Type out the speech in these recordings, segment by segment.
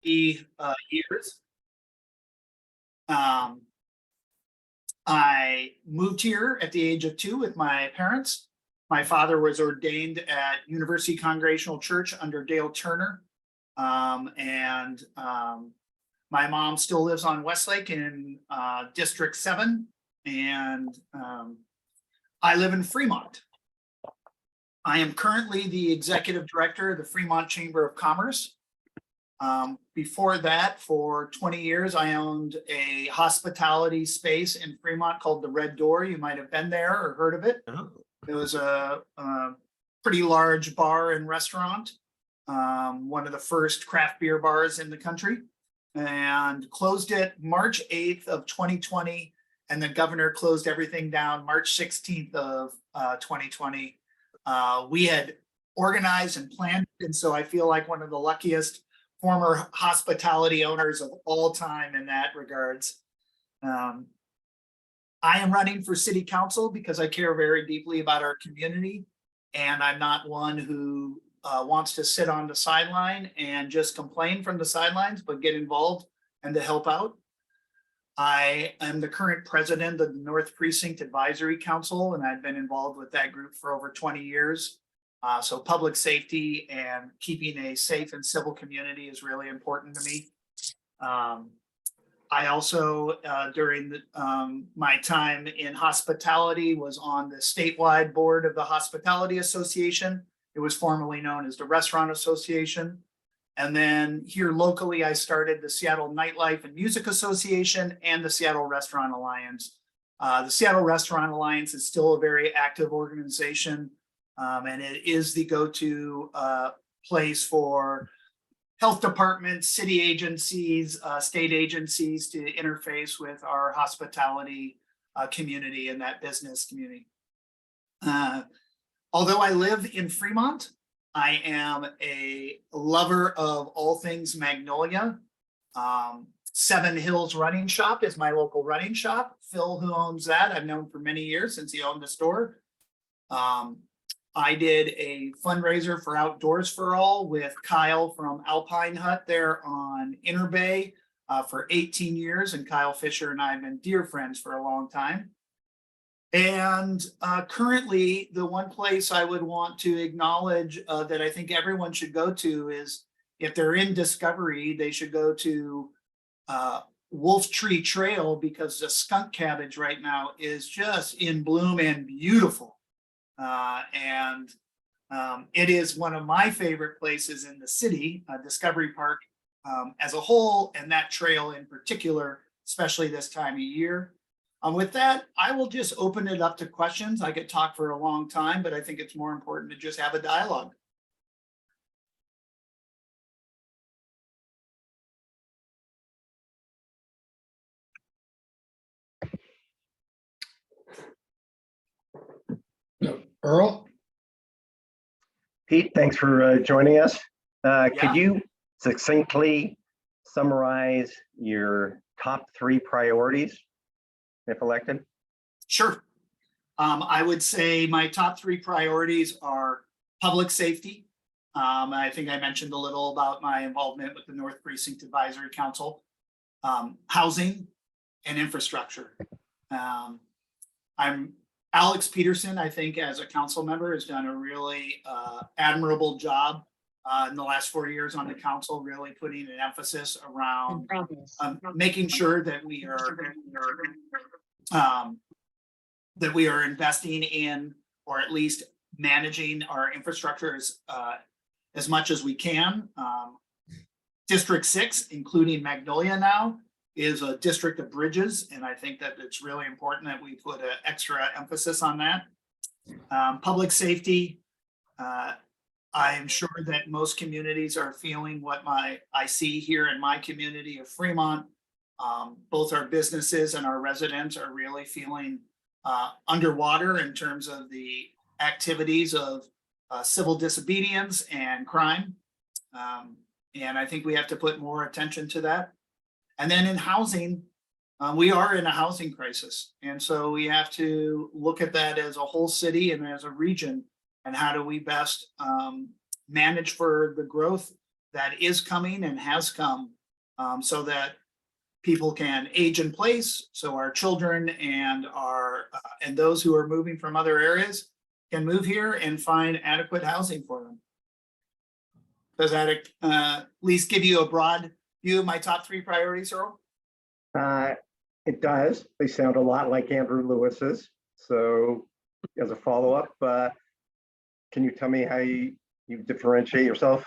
years. I moved here at the age of 2 with my parents. My father was ordained at University Congregational Church under Dale Turner. My mom still lives on Westlake in District 7. And I live in Fremont. I am currently the executive director of the Fremont Chamber of Commerce. Before that, for 20 years, I owned a hospitality space in Fremont called the Red Door. You might have been there or heard of it. Oh. It was a pretty large bar and restaurant, one of the first craft beer bars in the country, and closed it March 8th of 2020. And the governor closed everything down March 16th of 2020. We had organized and planned, and so I feel like one of the luckiest former hospitality owners of all time in that regards. I am running for city council because I care very deeply about our community, and I'm not one who wants to sit on the sideline and just complain from the sidelines, but get involved and to help out. I am the current president of the North Precinct Advisory Council, and I've been involved with that group for over 20 years. So public safety and keeping a safe and civil community is really important to me. I also, during my time in hospitality, was on the statewide board of the Hospitality Association. It was formerly known as the Restaurant Association. And then here locally, I started the Seattle Nightlife and Music Association and the Seattle Restaurant Alliance. The Seattle Restaurant Alliance is still a very active organization, and it is the go-to place for health departments, city agencies, state agencies to interface with our hospitality community and that business community. Although I live in Fremont, I am a lover of all things Magnolia. Seven Hills Running Shop is my local running shop. Phil, who owns that, I've known for many years since he owned the store. I did a fundraiser for Outdoors for All with Kyle from Alpine Hut there on Inner Bay for 18 years. And Kyle Fisher and I have been dear friends for a long time. And currently, the one place I would want to acknowledge that I think everyone should go to is, if they're in Discovery, they should go to Wolf Tree Trail, because the skunk cabbage right now is just in bloom and beautiful. It is one of my favorite places in the city, Discovery Park as a whole, and that trail in particular, especially this time of year. With that, I will just open it up to questions. I could talk for a long time, but I think it's more important to just have a dialogue. Earl? Pete, thanks for joining us. Yeah. Could you succinctly summarize your top 3 priorities if elected? Sure. I would say my top 3 priorities are public safety. I think I mentioned a little about my involvement with the North Precinct Advisory Council, housing, and infrastructure. Alex Peterson, I think, as a council member, has done a really admirable job in the last 4 years on the council, really putting an emphasis around making sure that we are investing in, or at least managing our infrastructure as much as we can. District 6, including Magnolia now, is a district of bridges, and I think that it's really important that we put an extra emphasis on that. Public safety, I'm sure that most communities are feeling what I see here in my community of Fremont. Both our businesses and our residents are really feeling underwater in terms of the activities of civil disobedience and crime. And I think we have to put more attention to that. And then in housing, we are in a housing crisis. And so we have to look at that as a whole city and as a region, and how do we best manage for the growth that is coming and has come, so that people can age in place, so our children and and those who are moving from other areas can move here and find adequate housing for them. Does that at least give you a broad view of my top 3 priorities, Earl? It does. They sound a lot like Andrew Lewis's. So as a follow-up, can you tell me how you differentiate yourself?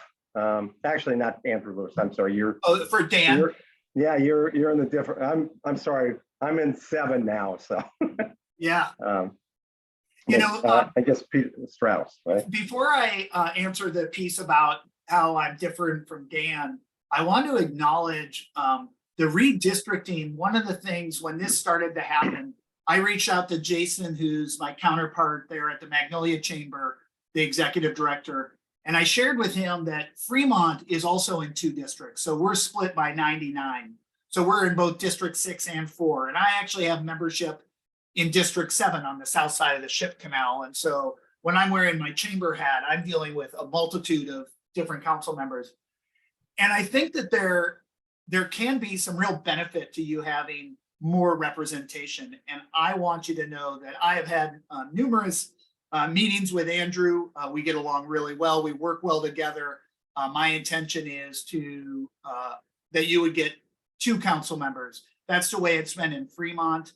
Actually, not Andrew Lewis. I'm sorry. For Dan. You're in the different. I'm sorry. I'm in 7 now. So yeah. I guess Peter Strauss. Right? Before I answer the piece about how I'm different from Dan, I want to acknowledge the redistricting. One of the things when this started to happen, I reached out to Jason, who's my counterpart there at the Magnolia Chamber, the executive director, and I shared with him that Fremont is also in 2 districts. So we're split by 99. So we're in both District 6 and 4. And I actually have membership in District 7 on the south side of the Ship Canal. And so when I'm wearing my chamber hat, I'm dealing with a multitude of different council members. And I think that there can be some real benefit to you having more representation. And I want you to know that I have had numerous meetings with Andrew. We get along really well. We work well together. My intention is to that you would get 2 council members. That's the way it's been in Fremont.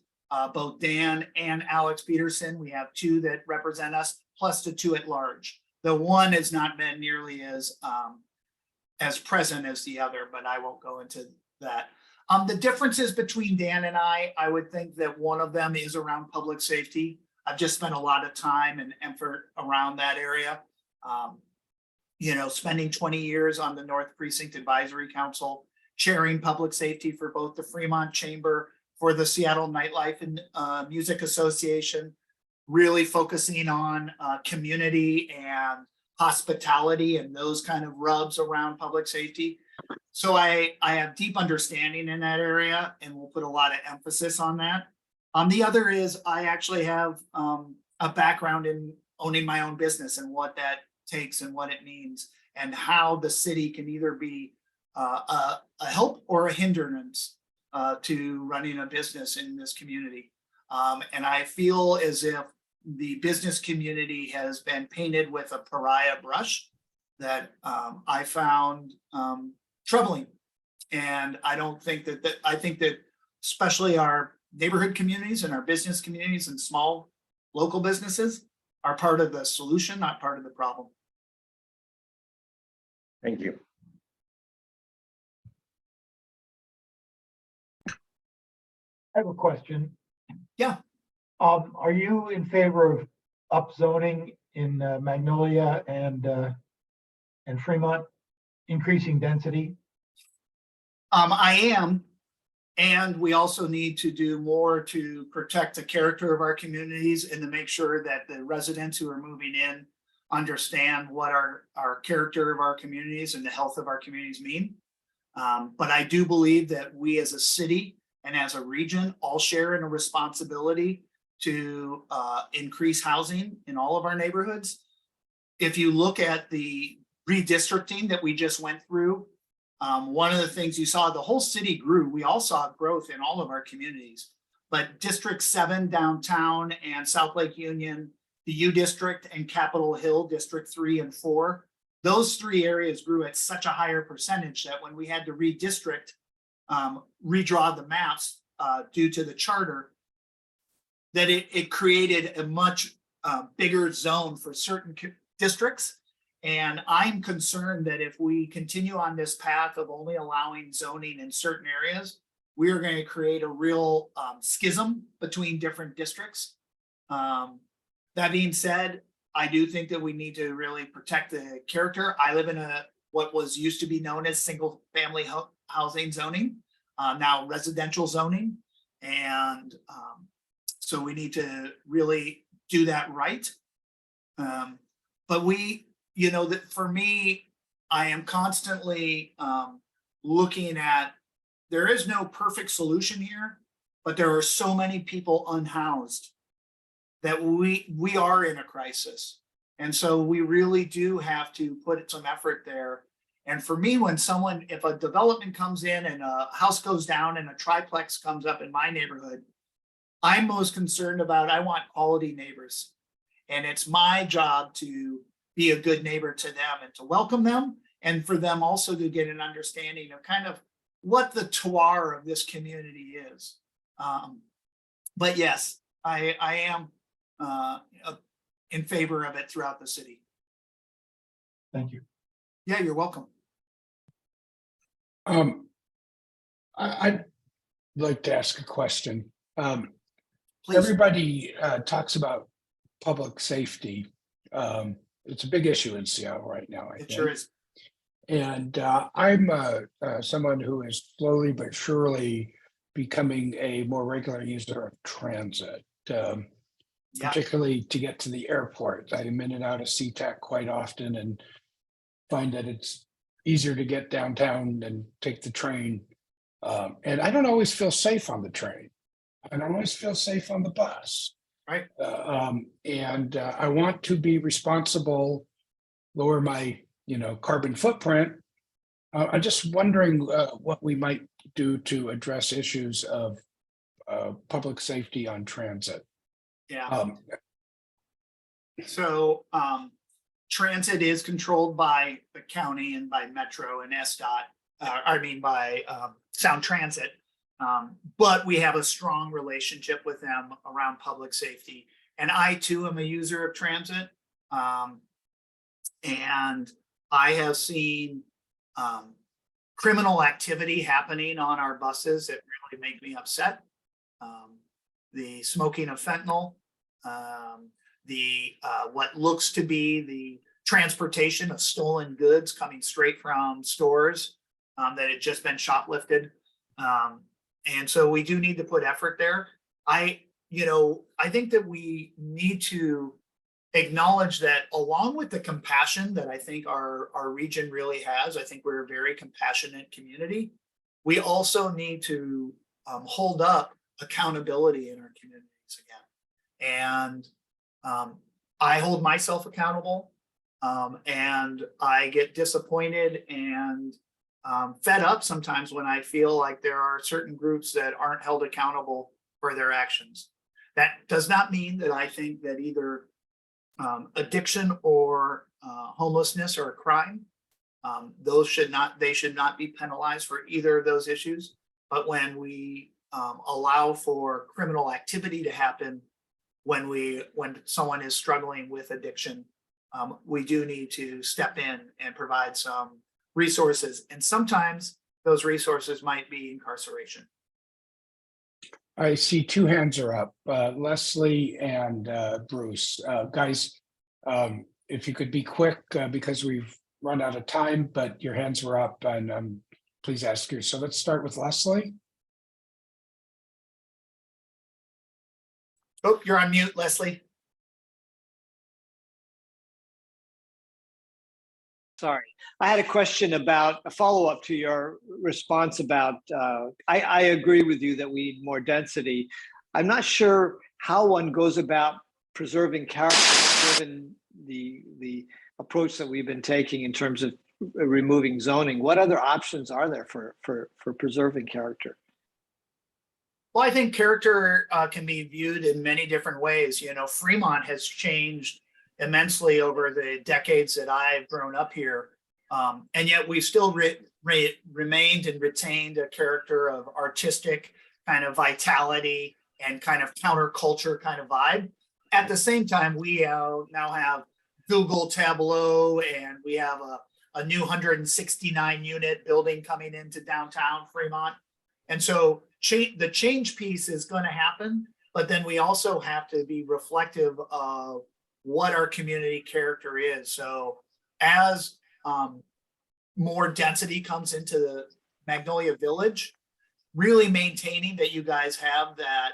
Both Dan and Alex Peterson, we have 2 that represent us, plus the 2 at large. The one has not been nearly as present as the other, but I won't go into that. The differences between Dan and I would think that one of them is around public safety. I've just spent a lot of time and effort around that area. Spending 20 years on the North Precinct Advisory Council, chairing public safety for both the Fremont Chamber, for the Seattle Nightlife and Music Association, really focusing on community and hospitality and those kind of rubs around public safety. So I have deep understanding in that area, and we'll put a lot of emphasis on that. The other is I actually have a background in owning my own business and what that takes and what it means, and how the city can either be a help or a hindrance to running a business in this community. And I feel as if the business community has been painted with a pariah brush that I found troubling. And I don't think that I think that especially our neighborhood communities and our business communities and small local businesses are part of the solution, not part of the problem. Thank you. I have a question. Yeah. Are you in favor of upzoning in Magnolia and Fremont, increasing density? I am, and we also need to do more to protect the character of our communities and to make sure that the residents who are moving in understand what our character of our communities and the health of our communities mean. But I do believe that we as a city and as a region all share in a responsibility to increase housing in all of our neighborhoods. If you look at the redistricting that we just went through, one of the things you saw, the whole city grew. We all saw growth in all of our communities, but District 7 downtown and South Lake Union, the U District and Capitol Hill, District 3 and 4, those 3 areas grew at such a higher percentage that when we had to redistrict, redraw the maps due to the charter, that it created a much bigger zone for certain districts. And I'm concerned that if we continue on this path of only allowing zoning in certain areas, we are going to create a real schism between different districts. That being said, I do think that we need to really protect the character. I live in what was used to be known as single family housing zoning, now residential zoning. And so we need to really do that right. But that for me, I am constantly looking at, there is no perfect solution here, but there are so many people unhoused that we are in a crisis. And so we really do have to put some effort there. And for me, if a development comes in and a house goes down and a triplex comes up in my neighborhood, I'm most concerned about, I want quality neighbors. And it's my job to be a good neighbor to them and to welcome them, and for them also to get an understanding of kind of what the terroir of this community is. But yes, I am in favor of it throughout the city. Thank you. Yeah, you're welcome. I'd like to ask a question. Please. Everybody talks about public safety. It's a big issue in Seattle right now, I It think. sure is. And I'm someone who is slowly but surely becoming a more regular user of transit, Yeah, particularly to get to the airport. I'm in and out of SeaTac quite often and find that it's easier to get downtown than take the train. And I don't always feel safe on the train. I don't always feel safe on the bus. right. And I want to be responsible, lower my carbon footprint. I'm just wondering what we might do to address issues of public safety on transit. Yeah. So transit is controlled by the county and by Metro and SDOT, by Sound Transit. But we have a strong relationship with them around public safety. And I too am a user of transit. And I have seen criminal activity happening on our buses that really make me upset. The smoking of fentanyl, what looks to be the transportation of stolen goods coming straight from stores that had just been shoplifted. And so we do need to put effort there. I think that we need to acknowledge that, along with the compassion that I think our region really has. I think we're a very compassionate community. We also need to hold up accountability in our communities again. And I hold myself accountable, and I get disappointed and fed up sometimes when I feel like there are certain groups that aren't held accountable for their actions. That does not mean that I think that either addiction or homelessness are a crime. They should not be penalized for either of those issues. But when we allow for criminal activity to happen, when someone is struggling with addiction, we do need to step in and provide some resources. And sometimes those resources might be incarceration. I see two hands are up, Leslie and Bruce. Guys, if you could be quick because we've run out of time, but your hands were up, and please ask you. So let's start with Leslie. Oh, you're on mute, Leslie. Sorry, I had a question about a follow-up to your response about, I agree with you that we need more density. I'm not sure how one goes about preserving character given the approach that we've been taking in terms of removing zoning. What other options are there for preserving character? Well, I think character can be viewed in many different ways. Fremont has changed immensely over the decades that I've grown up here. And yet we've still remained and retained a character of artistic kind of vitality and kind of counterculture kind of vibe. At the same time, we now have Google Tableau, and we have a new 169 unit building coming into downtown Fremont. And so the change piece is going to happen, but then we also have to be reflective of what our community character is. So as more density comes into the Magnolia Village, really maintaining that you guys have that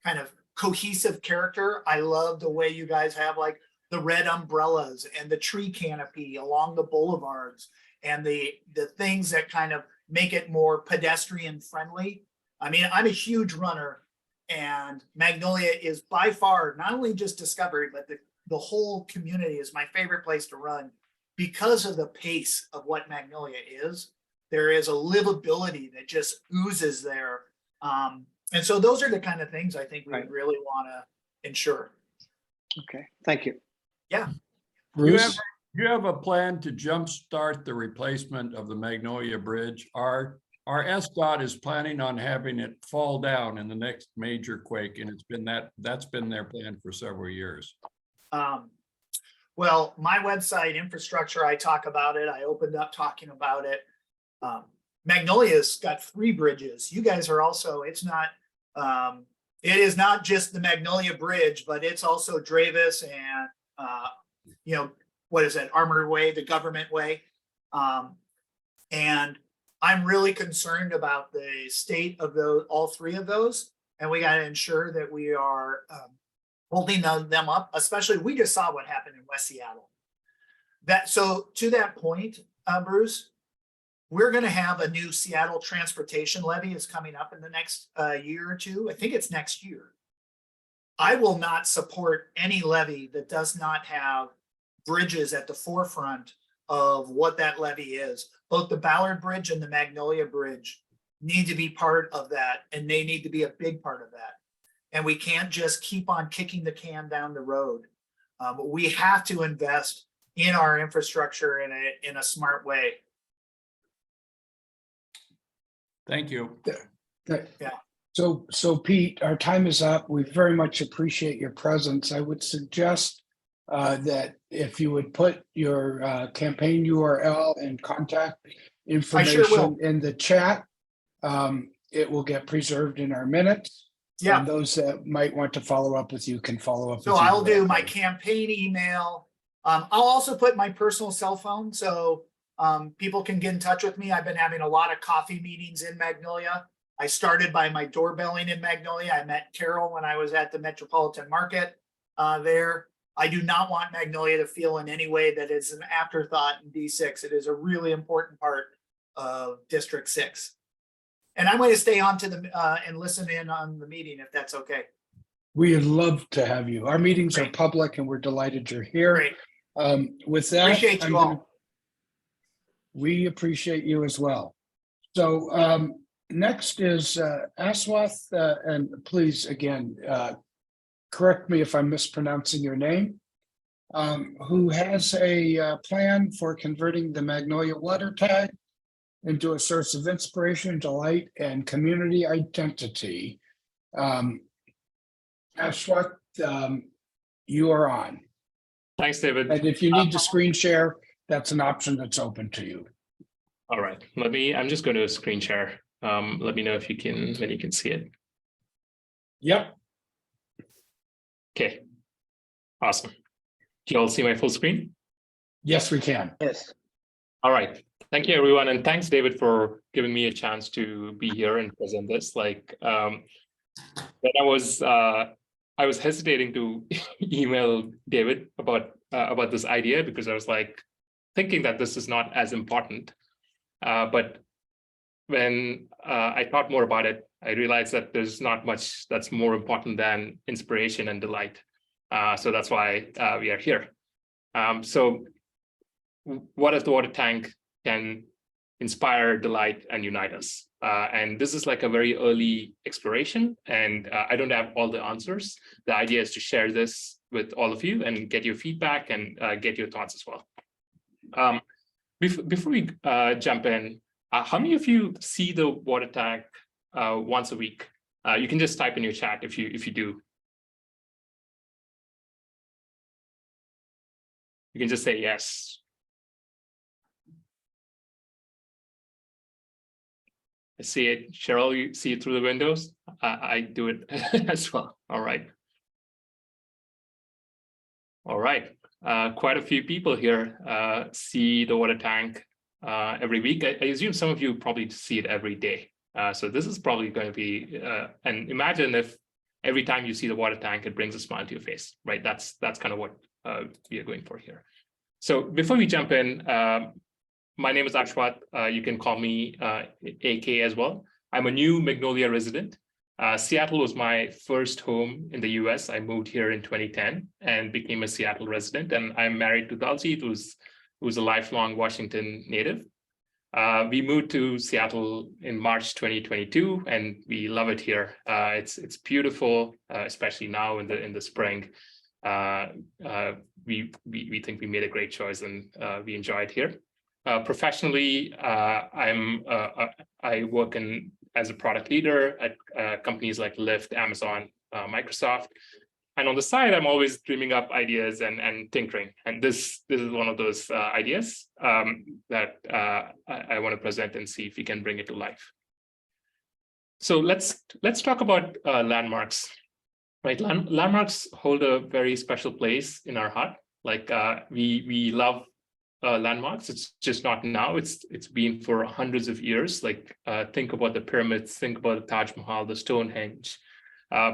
kind of cohesive character. I love the way you guys have like the red umbrellas and the tree canopy along the boulevards and the things that kind of make it more pedestrian friendly. I mean, I'm a huge runner, and Magnolia is by far not only just discovered, but the whole community is my favorite place to run. because of the pace of what Magnolia is, there is a livability that just oozes there. And so those are the kind of things I think we Right. really want to ensure. Okay, thank you. Bruce? You have a plan to jumpstart the replacement of the Magnolia Bridge. Our SDOT is planning on having it fall down in the next major quake, and that's been their plan for several years. Well, my website infrastructure, I talk about it. I opened up talking about it. Magnolia's got 3 bridges. You guys are also, it is not just the Magnolia Bridge, but it's also Dravis and, what is that, Armored Way, the government way. And I'm really concerned about the state of all 3 of those. And we got to ensure that we are holding them up, especially we just saw what happened in West Seattle. So to that point, Bruce, we're going to have a new Seattle transportation levy is coming up in the next year or 2. I think it's next year. I will not support any levy that does not have bridges at the forefront of what that levy is. Both the Ballard Bridge and the Magnolia Bridge need to be part of that, and they need to be a big part of that. And we can't just keep on kicking the can down the road. We have to invest in our infrastructure in a smart way. Thank you. Yeah. So Pete, our time is up. We very much appreciate your presence. I would suggest that if you would put your campaign URL and contact information in the chat, it will get preserved in our minutes. Yeah. And those that might want to follow up with you can follow up. So with you I'll do my directly. campaign email. I'll also put my personal cell phone so people can get in touch with me. I've been having a lot of coffee meetings in Magnolia. I started by my doorbelling in Magnolia. I met Carol when I was at the Metropolitan Market there. I do not want Magnolia to feel in any way that it's an afterthought in D6. It is a really important part of District 6. And I'm going to stay on to and listen in on the meeting if that's okay. We'd love to have you. Our meetings are Great. public and we're delighted you're here. Great. With that, Appreciate you all. We appreciate you as well. So next is Aswath, and please again, correct me if I'm mispronouncing your name, who has a plan for converting the Magnolia water tag into a source of inspiration, delight, and community identity. Ashwath, you are on. Thanks, David. And if you need to screen share, that's an option that's open to you. All right, I'm just going to screen share. Let me know if you can, when you can see it. Yep. Okay, awesome. Do you all see my full screen? Yes, we can. Yes. All right. Thank you, everyone. And thanks, David, for giving me a chance to be here and present this. Like, when I was hesitating to email David about this idea because I was like thinking that this is not as important. But when I thought more about it, I realized that there's not much that's more important than inspiration and delight. So that's why we are here. So what if the water tank can inspire, delight, and unite us? And this is like a very early exploration, and I don't have all the answers. The idea is to share this with all of you and get your feedback and get your thoughts as well. Before we jump in, how many of you see the water tank once a week? You can just type in your chat if you do. You can just say yes. I see it. Cheryl, you see it through the windows? I do it as well. All right. All right. Quite a few people here see the water tank every week. I assume some of you probably see it every day. So this is probably going to be, and imagine if every time you see the water tank, it brings a smile to your face, right? That's kind of what we are going for here. So before we jump in, my name is Ashwath. You can call me AK as well. I'm a new Magnolia resident. Seattle was my first home in the US. I moved here in 2010 and became a Seattle resident. And I'm married to Daljeet, who's who's a lifelong Washington native. We moved to Seattle in March 2022, and we love it here. It's beautiful, especially now in the spring. We think we made a great choice, and we enjoy it here. Professionally, I work as a product leader at companies like Lyft, Amazon, Microsoft. And on the side, I'm always dreaming up ideas and tinkering. And this is one of those ideas that I want to present and see if we can bring it to life. So let's talk about landmarks. Right, landmarks hold a very special place in our heart. Like we love landmarks. It's just not now. It's been for hundreds of years. Like think about the pyramids. Think about the Taj Mahal, the Stonehenge.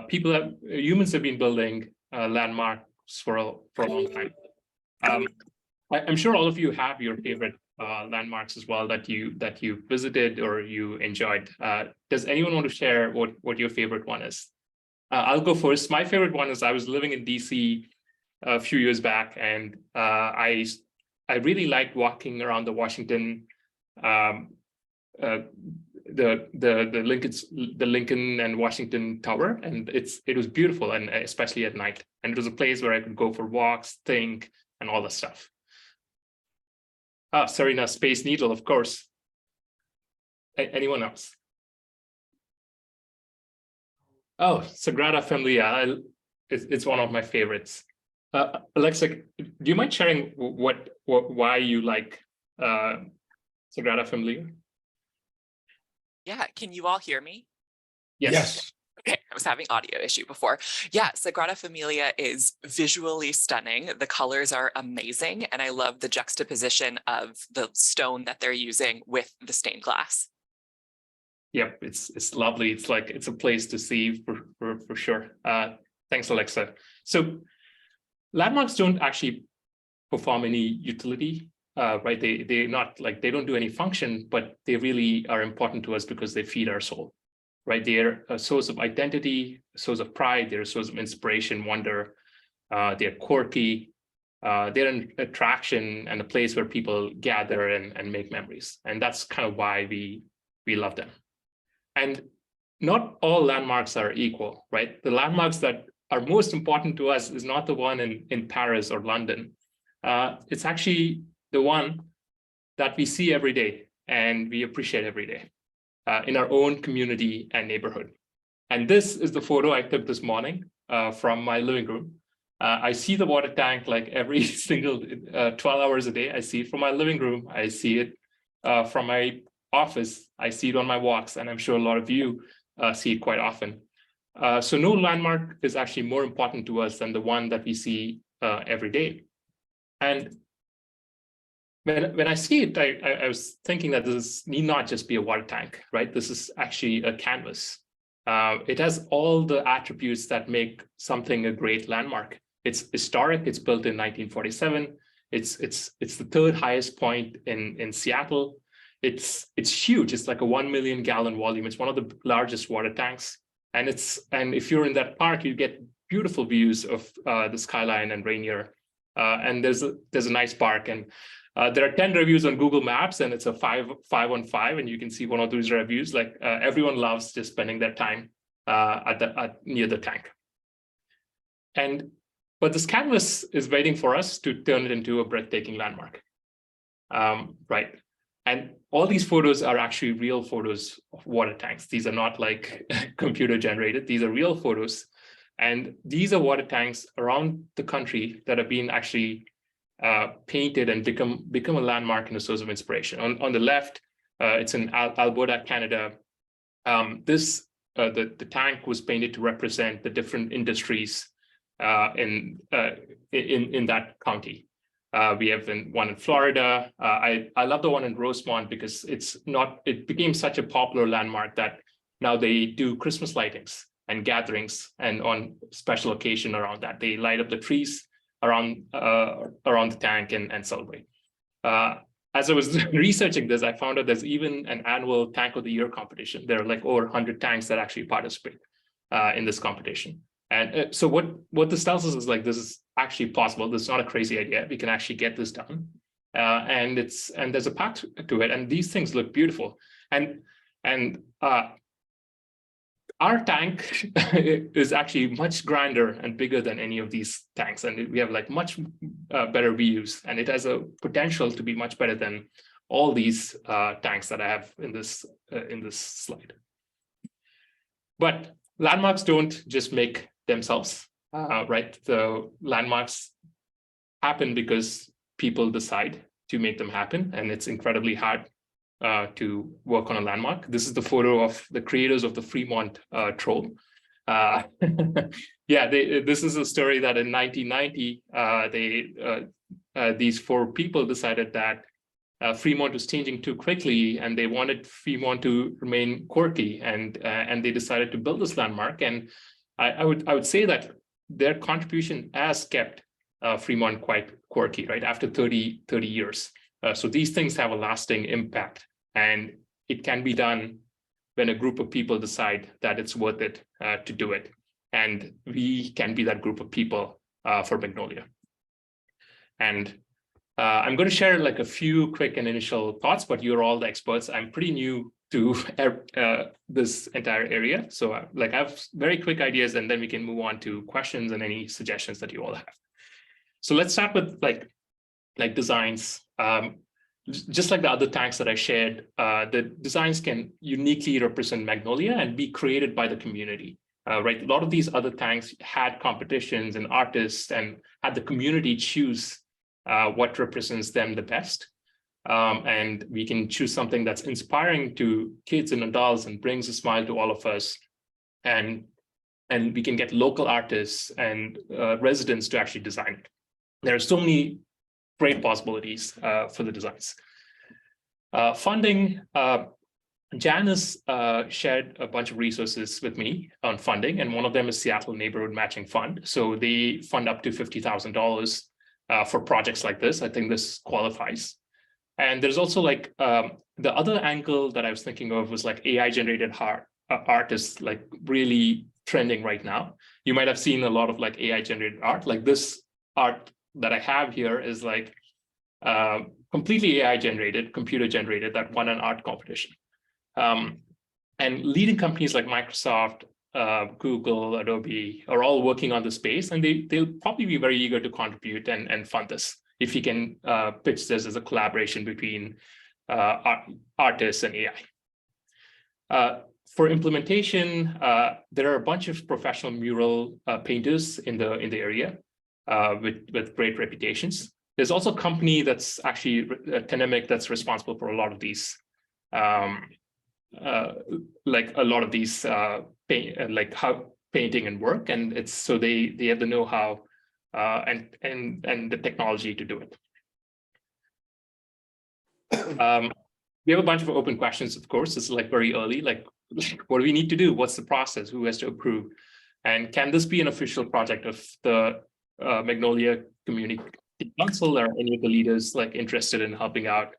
Humans have been building landmarks for a long time. I'm sure all of you have your favorite landmarks as well that you visited or you enjoyed. Does anyone want to share what your favorite one is? I'll go first. My favorite one is I was living in DC a few years back, and I really liked walking around the Washington, the Lincoln and Washington Tower, and it was beautiful, and especially at night. And it was a place where I could go for walks, think, and all the stuff. Serena, Space Needle, of course. Anyone else? Oh, Sagrada Familia. It's one of my favorites. Alexa, do you mind sharing why you like Sagrada Familia? Yeah, can you all hear me? Yes. Okay, I was having audio issue before. Yeah, Sagrada Familia is visually stunning. The colors are amazing, and I love the juxtaposition of the stone that they're using with the stained glass. Yep, it's lovely. It's like it's a place to see for sure. Thanks, Alexa. So landmarks don't actually perform any utility, right? They don't do any function, but they really are important to us because they feed our soul, right? They're a source of identity, a source of pride. They're a source of inspiration, wonder. They're quirky. They're an attraction and a place where people gather and make memories, and that's kind of why we love them. And not all landmarks are equal, right? The landmarks that are most important to us is not the one in Paris or London. It's actually the one that we see every day and we appreciate every day in our own community and neighborhood. And this is the photo I took this morning from my living room. I see the water tank like every single 12 hours a day. I see it from my living room. I see it from my office. I see it on my walks, and I'm sure a lot of you see it quite often. So no landmark is actually more important to us than the one that we see every day. And when I see it, I was thinking that this need not just be a water tank, right? This is actually a canvas. It has all the attributes that make something a great landmark. It's historic. It's built in 1947. It's the third highest point in Seattle. It's huge. It's like a 1 million gallon volume. It's one of the largest water tanks. And if you're in that park, you get beautiful views of the skyline and Rainier. And there's a nice park. And there are 10 reviews on Google Maps, and it's a 5 on 5. And you can see one of those reviews. Like everyone loves just spending their time near the tank. But this canvas is waiting for us to turn it into a breathtaking landmark, right? And all these photos are actually real photos of water tanks. These are not like computer generated. These are real photos. And these are water tanks around the country that have been actually painted and become a landmark and a source of inspiration. On the left, it's in Alberta, Canada. The tank was painted to represent the different industries in that county. We have one in Florida. I love the one in Rosemont because it became such a popular landmark that now they do Christmas lightings and gatherings, and on special occasion around that, they light up the trees around the tank and celebrate. As I was researching this, I found out there's even an annual Tank of the Year competition. There are like over 100 tanks that actually participate in this competition. And so what this tells us is like, this is actually possible. This is not a crazy idea. We can actually get this done. and there's a path to it, and these things look beautiful. And our tank is actually much grander and bigger than any of these tanks, and we have like much better views, and it has a potential to be much better than all these tanks that I have in this slide. But landmarks don't just make themselves, right? The landmarks happen because people decide to make them happen, and it's incredibly hard to work on a landmark. This is the photo of the creators of the Fremont Troll. Yeah, this is a story that in 1990, these 4 people decided that Fremont was changing too quickly, and they wanted Fremont to remain quirky, and they decided to build this landmark. And I would say that their contribution has kept Fremont quite quirky, right? After 30 years. So these things have a lasting impact, and it can be done when a group of people decide that it's worth it to do it. And we can be that group of people for Magnolia. And I'm going to share like a few quick and initial thoughts, but you're all the experts. I'm pretty new to this entire area. So I have very quick ideas, and then we can move on to questions and any suggestions that you all have. So let's start with like designs. Just like the other tanks that I shared, the designs can uniquely represent Magnolia and be created by the community, right? A lot of these other tanks had competitions and artists and had the community choose what represents them the best. And we can choose something that's inspiring to kids and adults and brings a smile to all of us. And we can get local artists and residents to actually design it. There are so many great possibilities for the designs. Funding, Janice shared a bunch of resources with me on funding, and one of them is Seattle Neighborhood Matching Fund. So they fund up to $50,000 for projects like this. I think this qualifies. And there's also like the other angle that I was thinking of was like AI generated art is like really trending right now. You might have seen a lot of like AI generated art. Like this art that I have here is like completely AI generated, computer generated, that won an art competition. And leading companies like Microsoft, Google, Adobe are all working on the space, and they'll probably be very eager to contribute and fund this if you can pitch this as a collaboration between artists and AI. For implementation, there are a bunch of professional mural painters in the area with great reputations. There's also a company that's actually Tenemic that's responsible for a lot of these, how painting and work, and it's so they have the know-how and the technology to do it. We have a bunch of open questions, of course. It's like very early, like what do we need to do? What's the process? Who has to approve? And can this be an official project of the Magnolia Community Council, or any of the leaders like interested in helping out?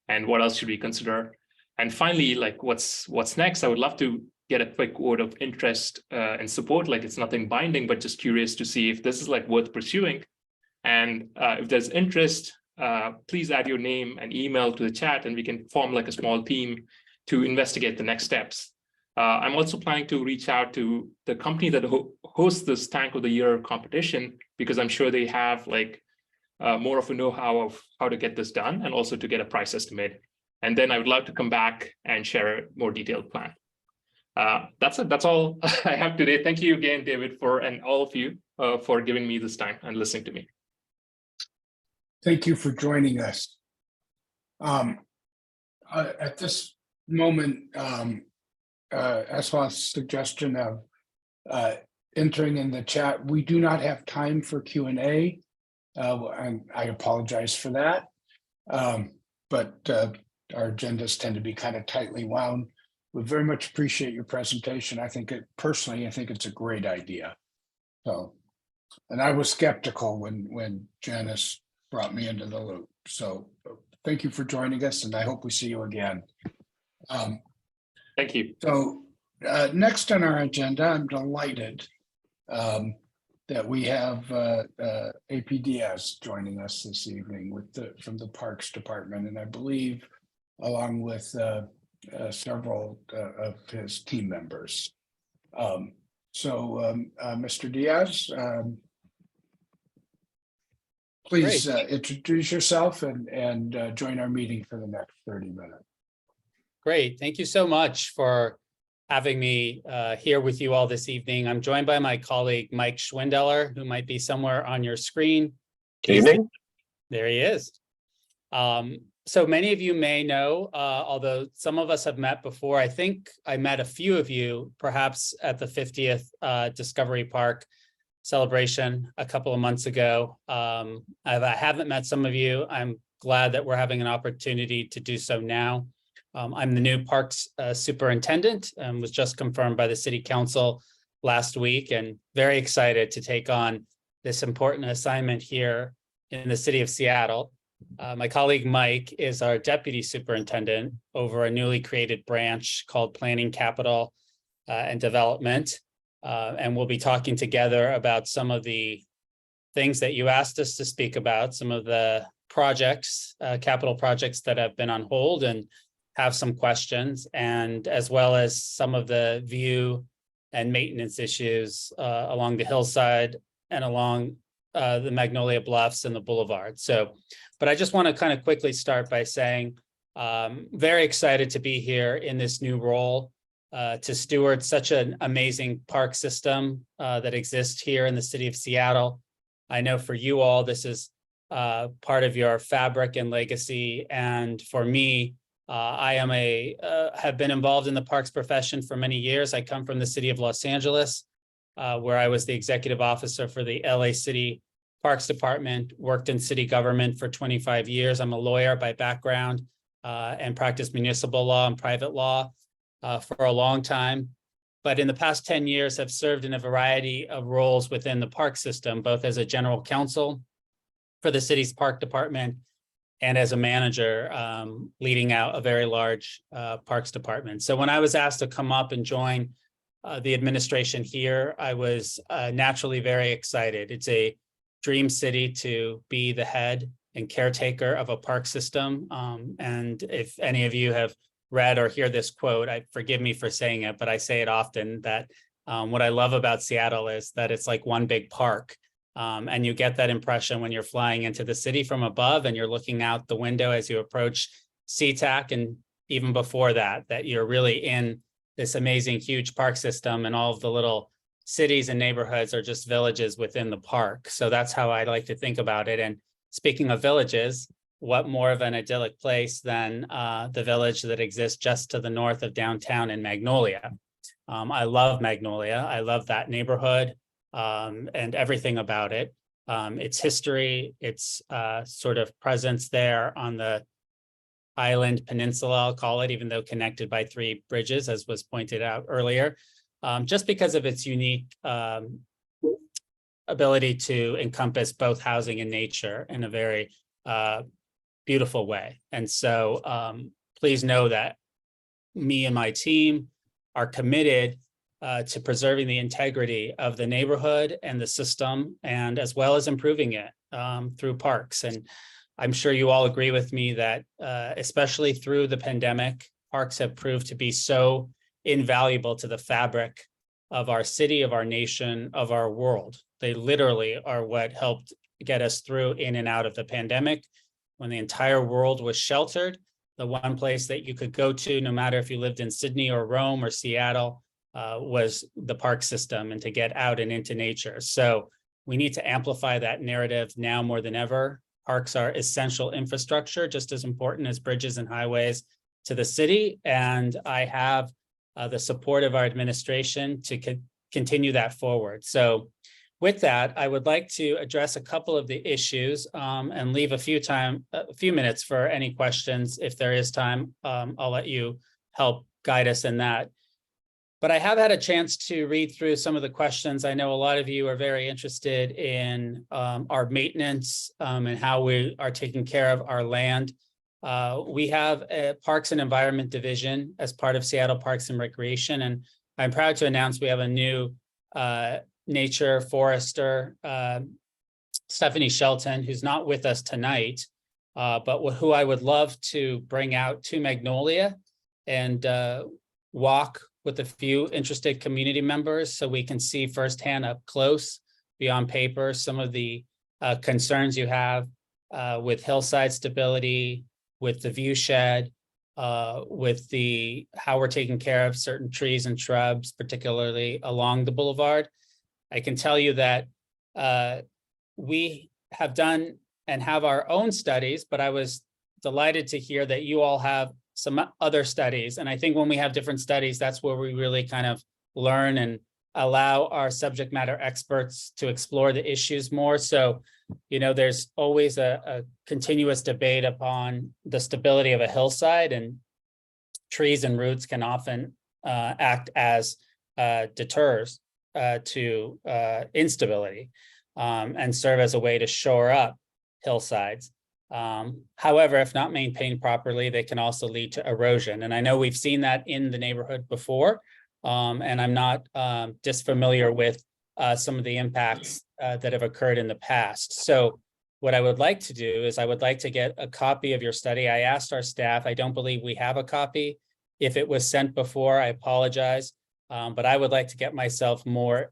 And what else should we consider? And finally, like what's next? I would love to get a quick word of interest and support. Like it's nothing binding, but just curious to see if this is like worth pursuing. And if there's interest, please add your name and email to the chat, and we can form like a small team to investigate the next steps. I'm also planning to reach out to the company that hosts this Tank of the Year competition, because I'm sure they have like more of a know-how of how to get this done, and also to get a price estimate. And then I would love to come back and share a more detailed plan. That's it. That's all I have today. Thank you again, David, and all of you for giving me this time and listening to me. Thank you for joining us. At this moment, Aswath's suggestion of entering in the chat, we do not have time for Q&A, and I apologize for that. But our agendas tend to be kind of tightly wound. We very much appreciate your presentation. I think it's a great idea. So, and I was skeptical when Janice brought me into the loop. So thank you for joining us, and I hope we see you again. Thank you. So next on our agenda, I'm delighted that we have APDS joining us this evening from the Parks Department, and I believe along with several of his team members. Mr. Diaz, please introduce yourself and join our meeting for the next 30 minutes. Great. Thank you so much for having me here with you all this evening. I'm joined by my colleague, Mike Schwindeller, who might be somewhere on your screen. Good evening. There he is. So many of you may know, although some of us have met before, I think I met a few of you perhaps at the 50th Discovery Park celebration a couple of months ago. I haven't met some of you. I'm glad that we're having an opportunity to do so now. I'm the new Parks Superintendent and was just confirmed by the City Council last week, and very excited to take on this important assignment here in the city of Seattle. My colleague Mike is our Deputy Superintendent over a newly created branch called Planning, Capital, and Development. And we'll be talking together about some of the things that you asked us to speak about, some of the projects, capital projects that have been on hold, and have some questions, and as well as some of the view and maintenance issues along the hillside and along the Magnolia Bluffs and the Boulevard. But I just want to kind of quickly start by saying, very excited to be here in this new role to steward such an amazing park system that exists here in the city of Seattle. I know for you all, this is part of your fabric and legacy. And for me, I am have been involved in the parks profession for many years. I come from the city of Los Angeles, where I was the executive officer for the LA City Parks Department, worked in city government for 25 years. I'm a lawyer by background and practiced municipal law and private law for a long time. But in the past 10 years, have served in a variety of roles within the park system, both as a general counsel for the city's park department and as a manager leading out a very large parks department. So when I was asked to come up and join the administration here, I was naturally very excited. It's a dream city to be the head and caretaker of a park system. And if any of you have read or hear this quote, forgive me for saying it, but I say it often, that what I love about Seattle is that it's like one big park. And you get that impression when you're flying into the city from above and you're looking out the window as you approach SeaTac, and even before that, that you're really in this amazing, huge park system, and all of the little cities and neighborhoods are just villages within the park. So that's how I like to think about it. And speaking of villages, what more of an idyllic place than the village that exists just to the north of downtown in Magnolia. I love Magnolia. I love that neighborhood and everything about it. Its history, its sort of presence there on the island peninsula, I'll call it, even though connected by 3 bridges, as was pointed out earlier, just because of its unique ability to encompass both housing and nature in a very beautiful way. And so please know that me and my team are committed to preserving the integrity of the neighborhood and the system, and as well as improving it through parks. And I'm sure you all agree with me that especially through the pandemic, parks have proved to be so invaluable to the fabric of our city, of our nation, of our world. They literally are what helped get us through in and out of the pandemic. When the entire world was sheltered, the one place that you could go to, no matter if you lived in Sydney or Rome or Seattle, was the park system, and to get out and into nature. So we need to amplify that narrative now more than ever. Parks are essential infrastructure, just as important as bridges and highways to the city. And I have the support of our administration to continue that forward. So with that, I would like to address a couple of the issues and leave a few minutes for any questions. If there is time, I'll let you help guide us in that. But I have had a chance to read through some of the questions. I know a lot of you are very interested in our maintenance and how we are taking care of our land. We have a Parks and Environment Division as part of Seattle Parks and Recreation, and I'm proud to announce we have a new nature forester, Stephanie Shelton, who's not with us tonight, but who I would love to bring out to Magnolia and walk with a few interested community members so we can see firsthand up close, beyond paper, some of the concerns you have with hillside stability, with the view shed, with the how we're taking care of certain trees and shrubs, particularly along the boulevard. I can tell you that we have done and have our own studies, but I was delighted to hear that you all have some other studies. And I think when we have different studies, that's where we really kind of learn and allow our subject matter experts to explore the issues more. So, there's always a continuous debate upon the stability of a hillside, and trees and roots can often act as deters to instability and serve as a way to shore up hillsides. However, if not maintained properly, they can also lead to erosion. And I know we've seen that in the neighborhood before, and I'm not disfamiliar with some of the impacts that have occurred in the past. So what I would like to do is I would like to get a copy of your study. I asked our staff, I don't believe we have a copy. If it was sent before, I apologize. But I would like to get myself more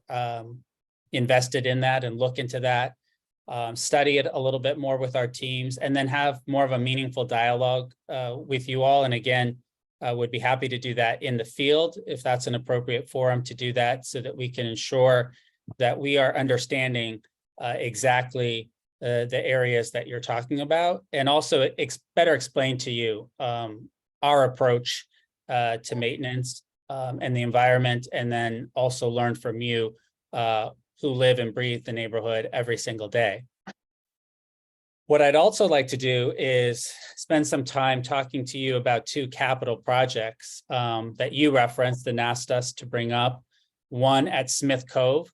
invested in that and look into that, study it a little bit more with our teams, and then have more of a meaningful dialogue with you all. And again, would be happy to do that in the field if that's an appropriate forum to do that, so that we can ensure that we are understanding exactly the areas that you're talking about, and also better explain to you our approach to maintenance and the environment, and then also learn from you who live and breathe the neighborhood every single day. What I'd also like to do is spend some time talking to you about two capital projects that you referenced and asked us to bring up. One at Smith Cove,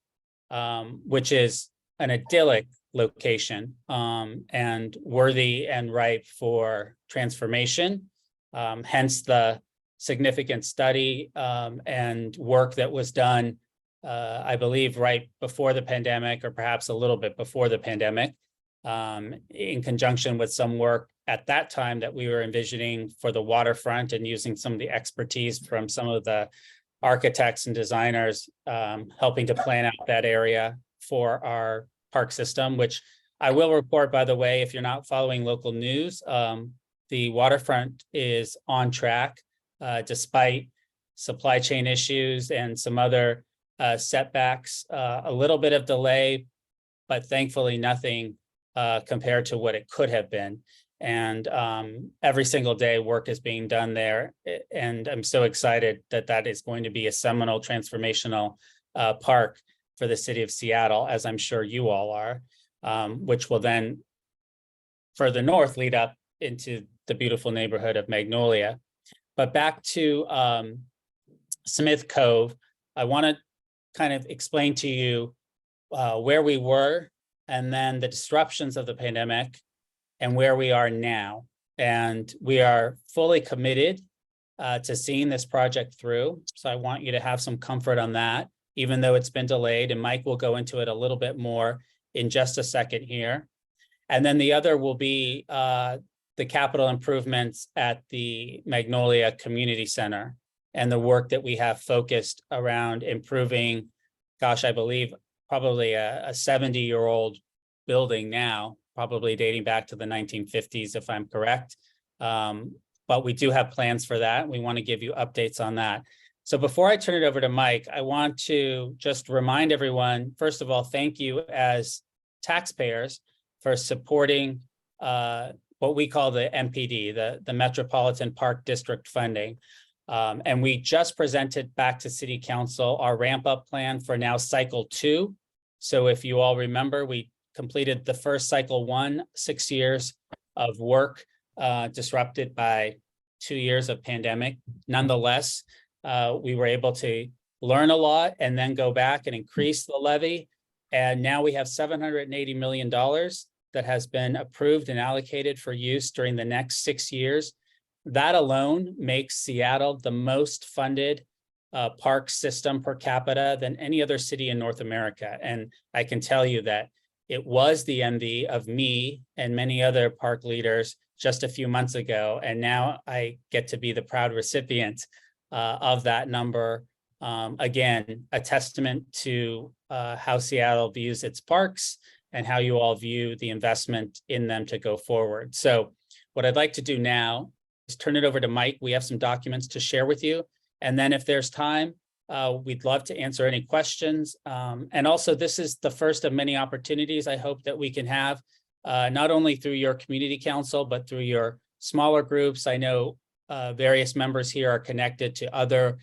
which is an idyllic location and worthy and ripe for transformation. Hence the significant study and work that was done, I believe, right before the pandemic, or perhaps a little bit before the pandemic, in conjunction with some work at that time that we were envisioning for the waterfront, and using some of the expertise from some of the architects and designers helping to plan out that area for our park system, which I will report, by the way, if you're not following local news, the waterfront is on track despite supply chain issues and some other setbacks, a little bit of delay, but thankfully nothing compared to what it could have been. And every single day work is being done there. And I'm so excited that that is going to be a seminal transformational park for the city of Seattle, as I'm sure you all are, which will then further north lead up into the beautiful neighborhood of Magnolia. But back to Smith Cove, I want to kind of explain to you where we were, and then the disruptions of the pandemic, and where we are now. And we are fully committed to seeing this project through. So I want you to have some comfort on that, even though it's been delayed. And Mike will go into it a little bit more in just a second here. And then the other will be the capital improvements at the Magnolia Community Center, and the work that we have focused around improving, gosh, I believe probably a 70-year-old building now, probably dating back to the 1950s, if I'm correct. But we do have plans for that. We want to give you updates on that. So before I turn it over to Mike, I want to just remind everyone, first of all, thank you as taxpayers for supporting what we call the MPD, the Metropolitan Park District funding. And we just presented back to City Council our ramp up plan for now cycle 2. So if you all remember, we completed the first cycle 1, 6 years of work disrupted by 2 years of pandemic. Nonetheless, we were able to learn a lot and then go back and increase the levy. And now we have $780 million that has been approved and allocated for use during the next 6 years. That alone makes Seattle the most funded park system per capita than any other city in North America. And I can tell you that it was the envy of me and many other park leaders just a few months ago. And now I get to be the proud recipient of that number. Again, a testament to how Seattle views its parks and how you all view the investment in them to go forward. So what I'd like to do now is turn it over to Mike. We have some documents to share with you. And then if there's time, we'd love to answer any questions. And also, this is the first of many opportunities I hope that we can have, not only through your community council, but through your smaller groups. I know various members here are connected to other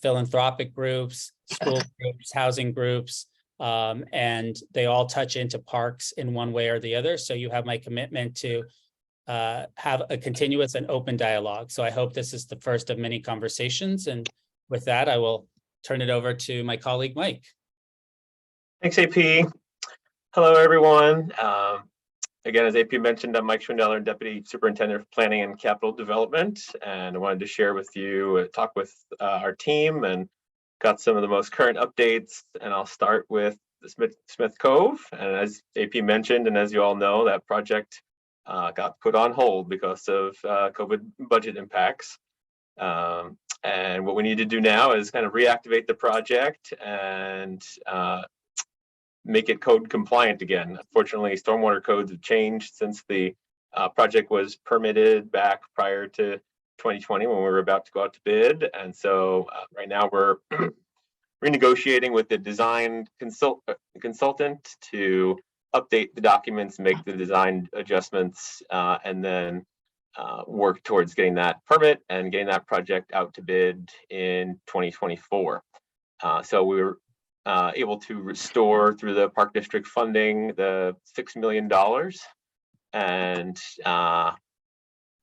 philanthropic groups, school groups, housing groups, and they all touch into parks in one way or the other. So you have my commitment to have a continuous and open dialogue. So I hope this is the first of many conversations. And with that, I will turn it over to my colleague, Mike. Thanks, AP. Hello, everyone. Again, as AP mentioned, I'm Mike Schwindeller, Deputy Superintendent of Planning and Capital Development, and I wanted to share with you, talk with our team, and got some of the most current updates. And I'll start with the Smith Cove. And as AP mentioned, and as you all know, that project got put on hold because of COVID budget impacts. And what we need to do now is kind of reactivate the project and make it code compliant again. Unfortunately, stormwater codes have changed since the project was permitted back prior to 2020 when we were about to go out to bid. And so right now we're renegotiating with the design consultant to update the documents, make the design adjustments, and then work towards getting that permit and getting that project out to bid in 2024. So we were able to restore through the Park District funding the $6 million. And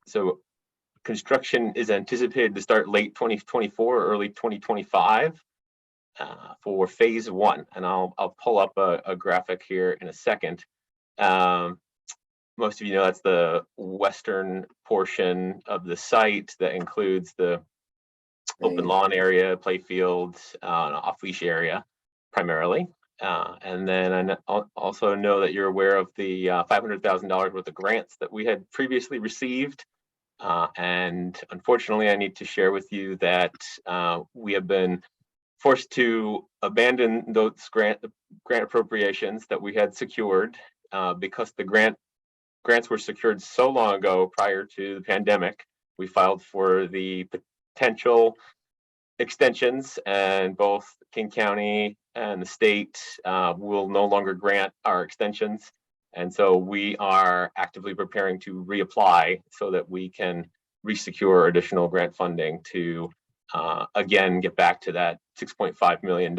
so construction is anticipated to start late 2024 or early 2025 for phase one. And I'll pull up a graphic here in a second. Most of you know that's the western portion of the site that includes the open lawn area, play fields, off-leash area primarily. And then I also know that you're aware of the $500,000 worth of grants that we had previously received. And unfortunately, I need to share with you that we have been forced to abandon those grant appropriations that we had secured because the grants were secured so long ago prior to the pandemic. We filed for the potential extensions, and both King County and the state will no longer grant our extensions. And so we are actively preparing to reapply so that we can resecure additional grant funding to again get back to that $6.5 million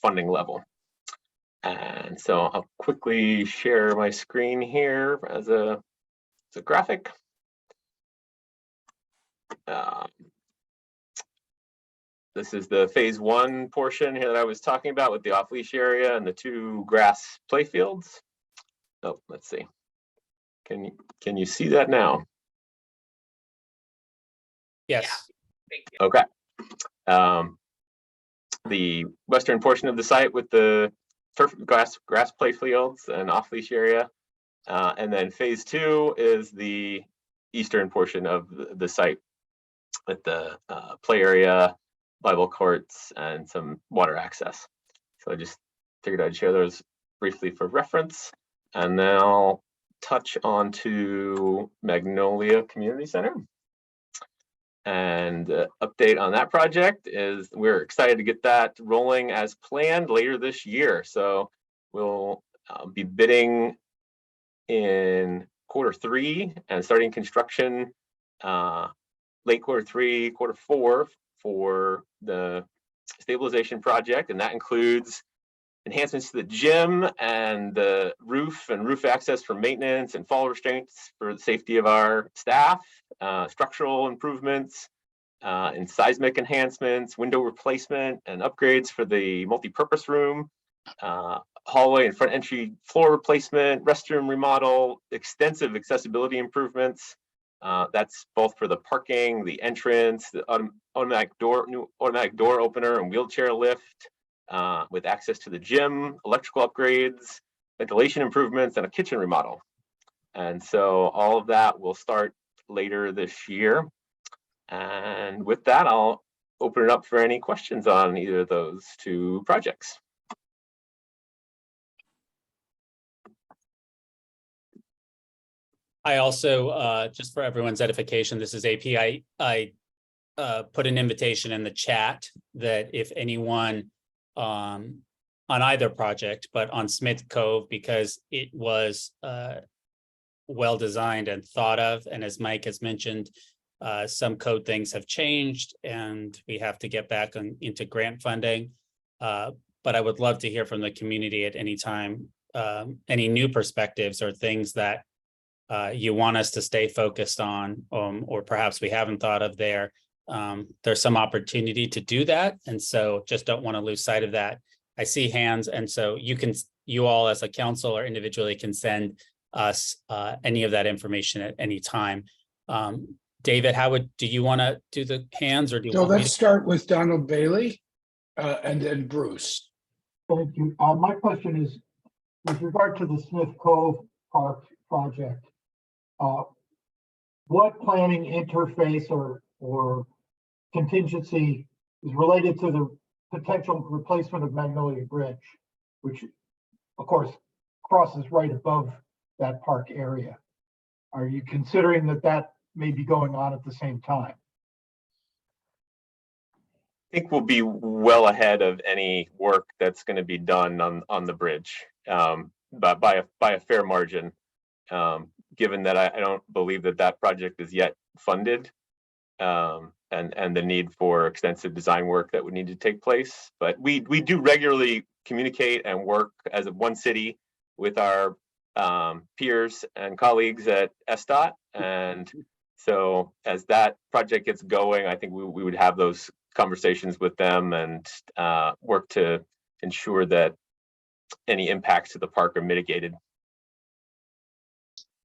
funding level. And so I'll quickly share my screen here as a graphic. This is the phase one portion here that I was talking about with the off-leash area and the two grass playfields. Oh, let's see. Can you see that now? Yes. Yeah, thank you. Okay. The western portion of the site with the turf grass playfields and off-leash area. And then phase two is the eastern portion of the site with the play area, volleyball courts, and some water access. So I just figured I'd share those briefly for reference. And then I'll touch on to Magnolia Community Center. And the update on that project is we're excited to get that rolling as planned later this year. So we'll be bidding in Q3 and starting construction late Q3, Q4 for the stabilization project. And that includes enhancements to the gym and the roof and roof access for maintenance and fall restraints for the safety of our staff, structural improvements, and seismic enhancements, window replacement and upgrades for the multi-purpose room, hallway and front entry floor replacement, restroom remodel, extensive accessibility improvements, That's both for the parking, the entrance, the new automatic door opener and wheelchair lift, with access to the gym, electrical upgrades, ventilation improvements, and a kitchen remodel. And so all of that will start later this year. And with that, I'll open it up for any questions on either of those two projects. I also, just for everyone's edification, this is AP. I put an invitation in the chat that if anyone on either project, but on Smith Cove, because it was well designed and thought of, and as Mike has mentioned, some code things have changed and we have to get back into grant funding. But I would love to hear from the community at any time, any new perspectives or things that you want us to stay focused on, or perhaps we haven't thought of there. There's some opportunity to do that. And so just don't want to lose sight of that. I see hands. And so you all as a council or individually can send us any of that information at any time. David, do you want to do the hands, or do you So want me let's start with Donald Bailey and then Bruce. Thank you. My question is, with regard to the Smith Cove Park project, what planning interface or contingency is related to the potential replacement of Magnolia Bridge, which of course crosses right above that park area? Are you considering that may be going on at the same time? I think we'll be well ahead of any work that's going to be done on the bridge, but by a fair margin, given that I don't believe that project is yet funded, and the need for extensive design work that would need to take place. But we do regularly communicate and work as one city with our peers and colleagues at SDOT, and so as that project gets going, I think we would have those conversations with them and work to ensure that any impacts to the park are mitigated.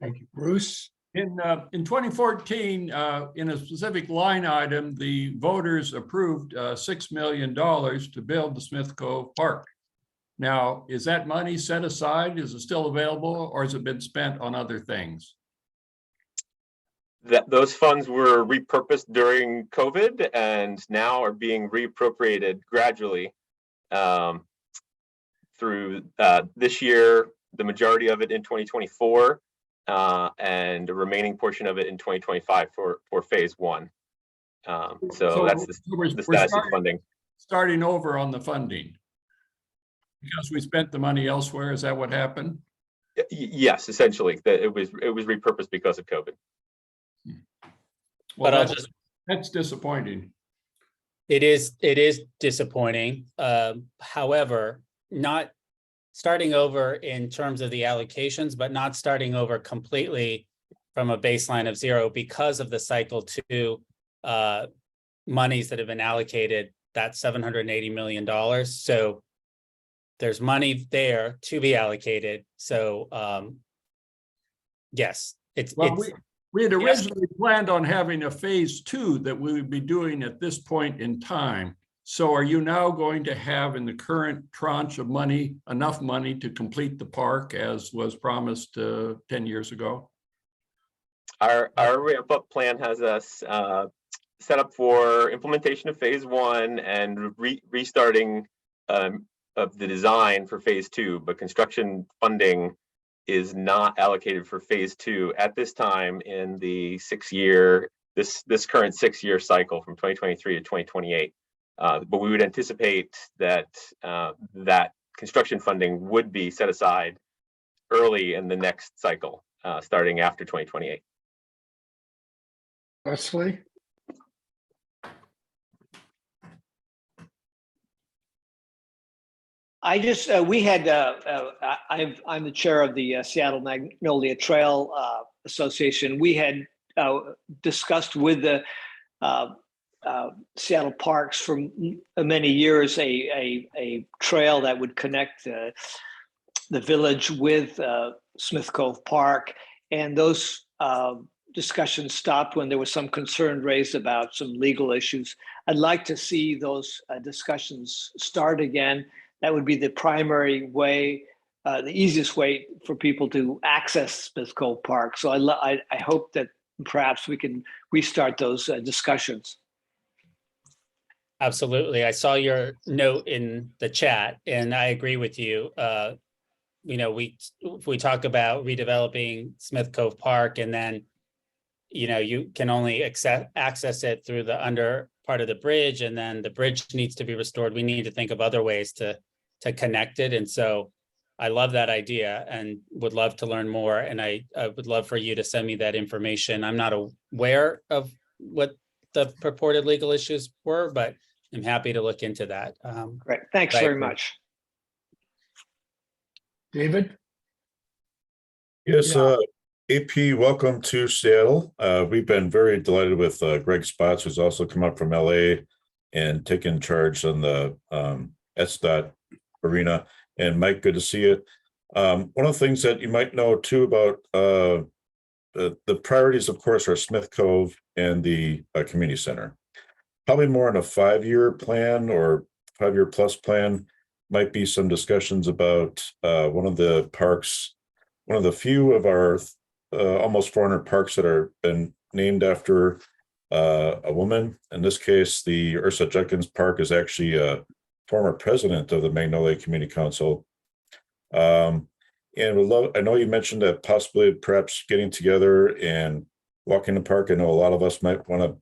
Thank you. Bruce? In 2014, in a specific line item, the voters approved $6 million to build the Smith Cove Park. Now, is that money set aside? Is it still available, or has it been spent on other things? Those funds were repurposed during COVID and now are being reappropriated gradually through this year, the majority of it in 2024, and the remaining portion of it in 2025 for phase one. So that's the status of funding. Starting over on the funding. Because we spent the money elsewhere, is that what happened? Yes, essentially, it was repurposed because of COVID. Well, But that's disappointing. It is disappointing. However, not starting over in terms of the allocations, but not starting over completely from a baseline of zero because of the cycle two monies that have been allocated, that's $780 million. So there's money there to be allocated. So yes, we had originally planned on having a phase two that we would be doing at this point in time. So are you now going to have in the current tranche of money, enough money to complete the park as was promised 10 years ago? Our ramp-up plan has us set up for implementation of phase one and restarting of the design for phase two, but construction funding is not allocated for phase two at this time in the this current 6-year cycle from 2023 to 2028. But we would anticipate that that construction funding would be set aside early in the next cycle, starting after 2028. Leslie? I just, we had, I'm the chair of the Seattle Magnolia Trail Association. We had discussed with the Seattle Parks for many years a trail that would connect the village with Smith Cove Park, and those discussion stopped when there was some concern raised about some legal issues. I'd like to see those discussions start again. That would be the primary way, the easiest way for people to access Smith Cove Park. So I hope that perhaps we can restart those discussions. Absolutely. I saw your note in the chat and I agree with you. We talk about redeveloping Smith Cove Park and then, you can only access it through the under part of the bridge, and then the bridge needs to be restored. We need to think of other ways to connect it. And so I love that idea and would love to learn more. And I would love for you to send me that information. I'm not aware of what the purported legal issues were, but I'm happy to look into that. Great. Thanks Right. very much. David? Yes, Yeah. AP, welcome to Seattle. We've been very delighted with Greg Spots, who's also come up from LA and taken charge on the SDOT arena. And Mike, good to see you. One of the things that you might know too about the priorities, of course, are Smith Cove and the community center. Probably more on a 5-year plan or 5-year plus plan. Might be some discussions about one of the parks, one of the few of our almost 400 parks that are been named after a woman. In this case, the Ursa Judkins Park is actually a former president of the Magnolia Community Council. And I know you mentioned that possibly perhaps getting together and walking the park. I know a lot of us might want to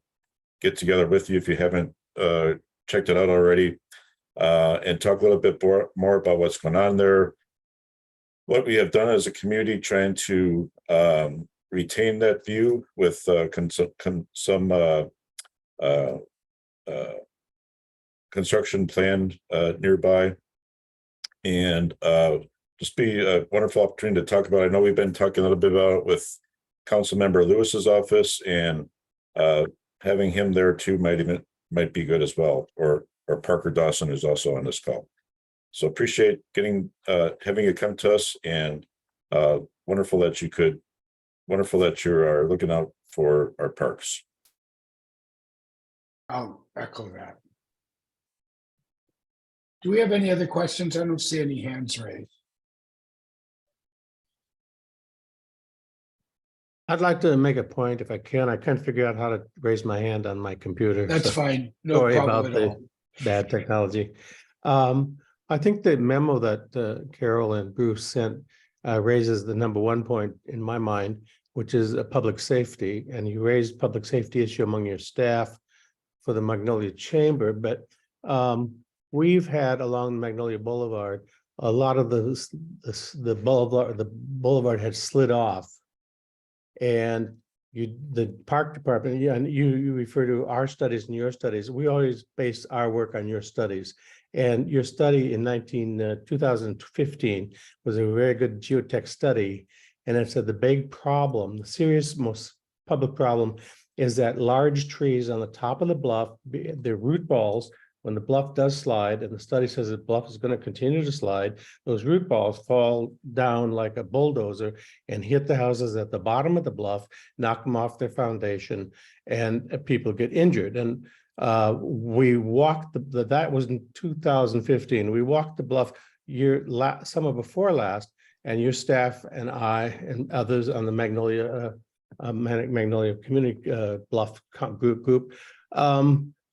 get together with you if you haven't checked it out already, and talk a little bit more about what's going on there. What we have done as a community, trying to retain that view with some construction planned nearby, and just be a wonderful opportunity to talk about. I know we've been talking a little bit about it with Councilmember Lewis's office, and having him there too might be good as well, or Parker Dawson, who's also on this call. So appreciate having you come to us, and wonderful that you are looking out for our parks. I'll echo that. Do we have any other questions? I don't see any hands raised. I'd like to make a point if I can. I can't figure out how to raise my hand on my computer. That's so fine. No sorry problem about at the all. bad technology. I think the memo that Carol and Bruce sent raises the number one point in my mind, which is public safety. And you raised public safety issue among your staff for the Magnolia Chamber, but we've had along Magnolia Boulevard, a lot of the boulevard had slid off. And the park department, yeah, and you refer to our studies and your studies. We always base our work on your studies. And your study in 2015 was a very good geotech study. And it said the big problem, the serious, most public problem, is that large trees on the top of the bluff, the root balls, when the bluff does slide, and the study says the bluff is going to continue to slide, those root balls fall down like a bulldozer and hit the houses at the bottom of the bluff, knock them off their foundation, and people get injured. And we walked that was in 2015. We walked the bluff summer before last, and your staff and I and others on the Magnolia Community Bluff group.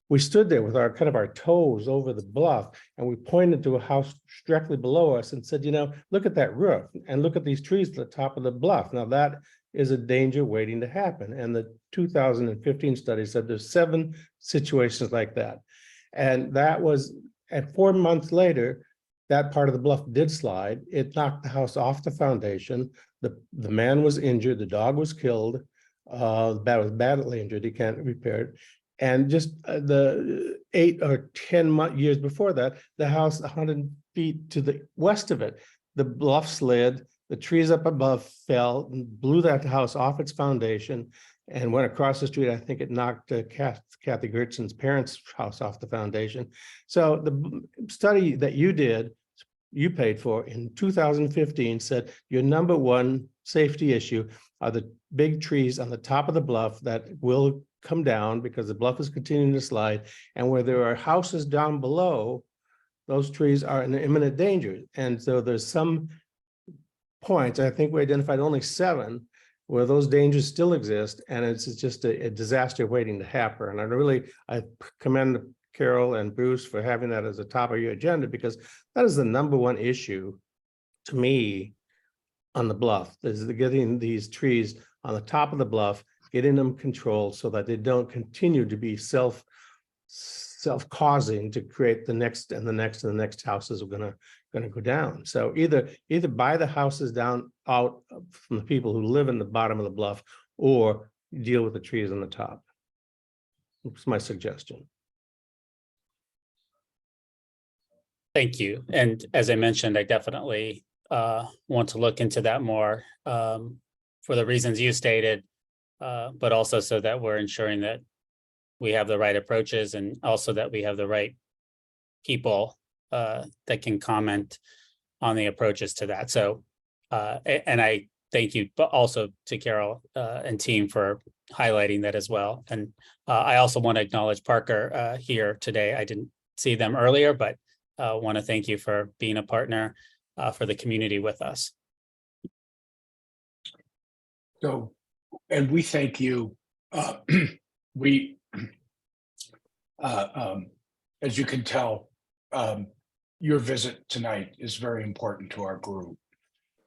We stood there with our toes over the bluff, and we pointed to a house directly below us and said, look at that roof and look at these trees at the top of the bluff. Now that is a danger waiting to happen. And the 2015 study said there's 7 situations like that. And that was at 4 months later, that part of the bluff did slide. It knocked the house off the foundation. The man was injured. The dog was killed. The bat was badly injured. He can't repair it. And just the 8 or 10 years before that, the house 100 feet to the west of it, the bluff slid, the trees up above fell, and blew that house off its foundation and went across the street. I think it knocked Kathy Gertson's parents' house off the foundation. So the study that you did, you paid for in 2015 said your number one safety issue are the big trees on the top of the bluff that will come down because the bluff is continuing to slide. And where there are houses down below, those trees are in imminent danger. And so there's some points, I think we identified only 7, where those dangers still exist, and it's just a disaster waiting to happen. And I commend Carol and Bruce for having that as a top of your agenda, because that is the #1 issue to me on the bluff, is getting these trees on the top of the bluff, getting them controlled so that they don't continue to be self-causing to create the next and the next and the next houses are gonna go down. So either buy the houses down out from the people who live in the bottom of the bluff, or deal with the trees on the top. That's my suggestion. Thank you. And as I mentioned, I definitely want to look into that more for the reasons you stated, but also so that we're ensuring that we have the right approaches, and also that we have the right people that can comment on the approaches to that. So, and I thank you, but also to Carol and team for highlighting that as well. And I also want to acknowledge Parker here today. I didn't see them earlier, but want to thank you for being a partner for the community with us. So, and we thank you. As you can tell, your visit tonight is very important to our group,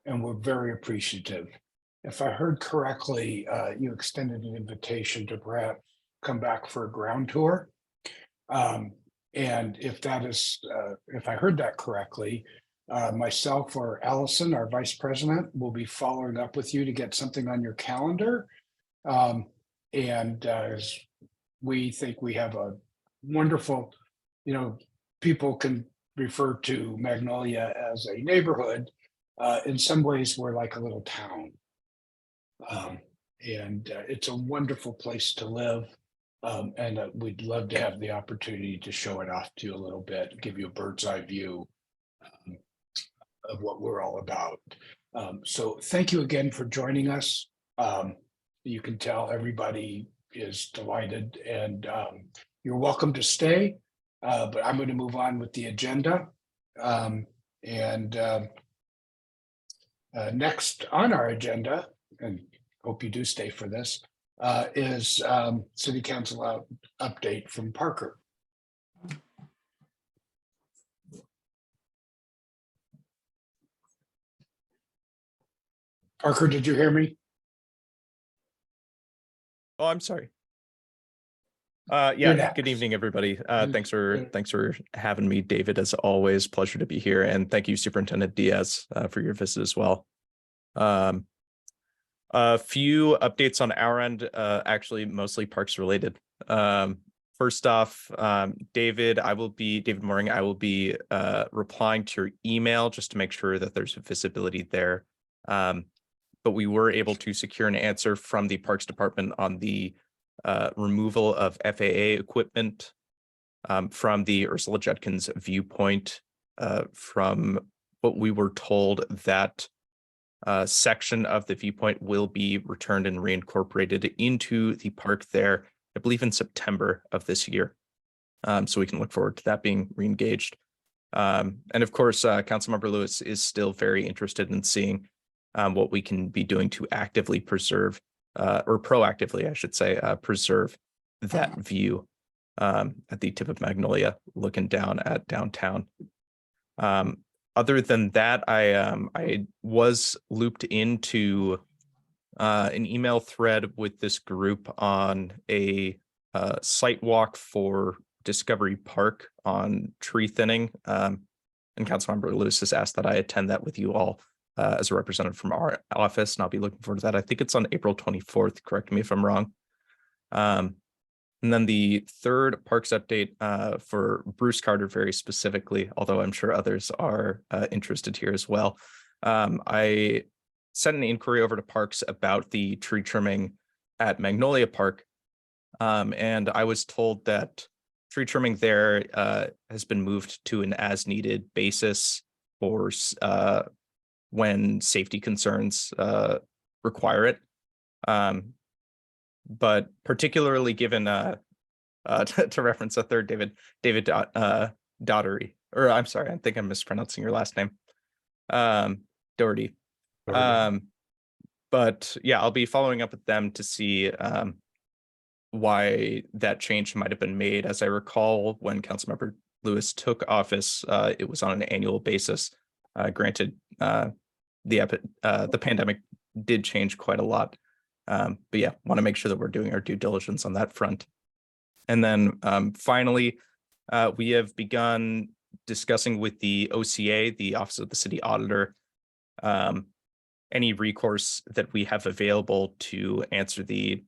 and we're very appreciative. If I heard correctly, you extended an invitation to perhaps come back for a ground tour. And if that is, if I heard that correctly, myself or Allison, our vice president, will be following up with you to get something on your calendar. As we think we have a wonderful, people can refer to Magnolia as a neighborhood. In some ways, we're like a little town. It's a wonderful place to live. And we'd love to have the opportunity to show it off to you a little bit, give you a bird's eye view of what we're all about. So thank you again for joining us. You can tell everybody is delighted, and you're welcome to stay, but I'm going to move on with the agenda. Next on our agenda, and hope you do stay for this, is City Council update from Parker. Parker, did you hear me? Oh, I'm sorry. You're Yeah, next. good evening, everybody. Thanks for having me, David, as always. Pleasure to be here. And thank you, Superintendent Diaz, for your visit as well. A few updates on our end, actually mostly parks related. First off, David Mooring, I will be replying to your email just to make sure that there's visibility there. But we were able to secure an answer from the Parks Department on the removal of FAA equipment from the Ursula Judkins viewpoint. From what we were told, that section of the viewpoint will be returned and reincorporated into the park there, I believe in September of this year. So we can look forward to that being reengaged. And of course, Councilmember Lewis is still very interested in seeing what we can be doing to actively preserve, or proactively, I should say, preserve that view at the tip of Magnolia, looking down at downtown. Other than that, I was looped into an email thread with this group on a site walk for Discovery Park on tree thinning. And Councilmember Lewis has asked that I attend that with you all as a representative from our office, and I'll be looking forward to that. I think it's on April 24th. Correct me if I'm wrong. And then the third parks update for Bruce Carter very specifically, although I'm sure others are interested here as well. I sent an inquiry over to Parks about the tree trimming at Magnolia Park. And I was told that tree trimming there has been moved to an as needed basis for when safety concerns require it. But particularly given to reference a third David Daugherty, or I'm sorry, I think I'm mispronouncing your last name. Doherty. But yeah, I'll be following up with them to see why that change might have been made. As I recall, when Councilmember Lewis took office, it was on an annual basis. Granted, the pandemic did change quite a lot. But yeah, want to make sure that we're doing our due diligence on that front. And then finally, we have begun discussing with the OCA, the Office of the City Auditor, any recourse that we have available to answer the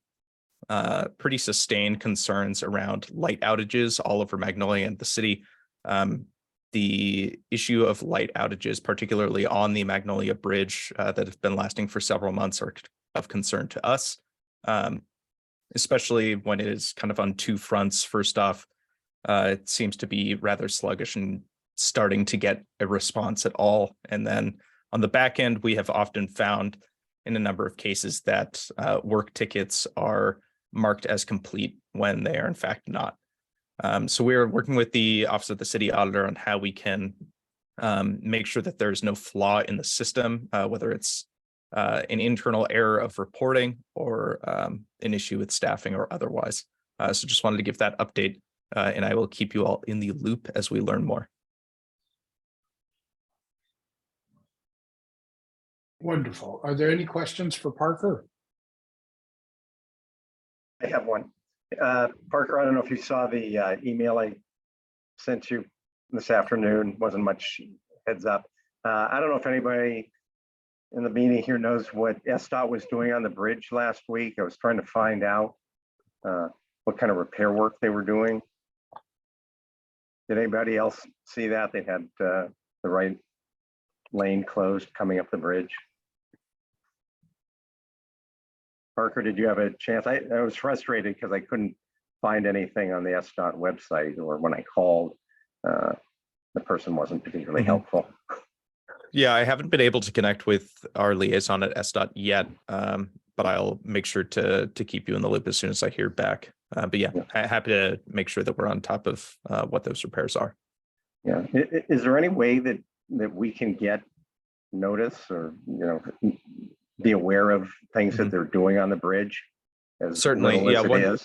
pretty sustained concerns around light outages all over Magnolia and the city. The issue of light outages, particularly on the Magnolia Bridge, that have been lasting for several months, are of concern to us, especially when it is kind of on two fronts. First off, it seems to be rather sluggish and starting to get a response at all. And then on the back end, we have often found in a number of cases that work tickets are marked as complete when they are in fact not. So we're working with the Office of the City Auditor on how we can make sure that there's no flaw in the system, whether it's an internal error of reporting or an issue with staffing or otherwise. So just wanted to give that update, and I will keep you all in the loop as we learn more. Wonderful. Are there any questions for Parker? I have one. Parker, I don't know if you saw the email I sent you this afternoon. Wasn't much heads up. I don't know if anybody in the meeting here knows what SDOT was doing on the bridge last week. I was trying to find out what kind of repair work they were doing. Did anybody else see that? They had the right lane closed coming up the bridge. Parker, did you have a chance? I was frustrated because I couldn't find anything on the SDOT website, or when I called, the person wasn't particularly helpful. Yeah, I haven't been able to connect with our liaison at SDOT yet, but I'll make sure to keep you in the loop as soon as I hear back. But yeah, happy to make sure that we're on top of what those repairs are. Yeah, is there any way that we can get notice, or be aware of things that they're doing on the bridge? Certainly, yeah.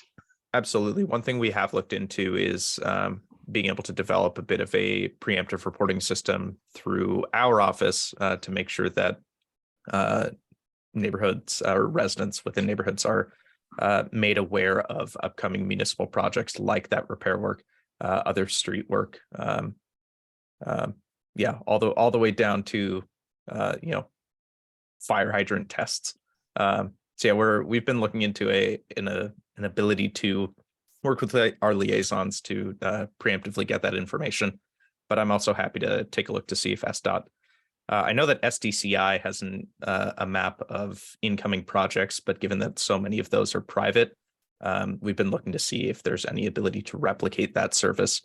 Absolutely. One thing we have looked into is being able to develop a bit of a preemptive reporting system through our office to make sure that neighborhoods or residents within neighborhoods are made aware of upcoming municipal projects like that repair work, other street work. Yeah, all the way down to fire hydrant tests. So yeah, we've been looking into an ability to work with our liaisons to preemptively get that information. But I'm also happy to take a look to see if SDOT. I know that SDCI has a map of incoming projects, but given that so many of those are private, we've been looking to see if there's any ability to replicate that service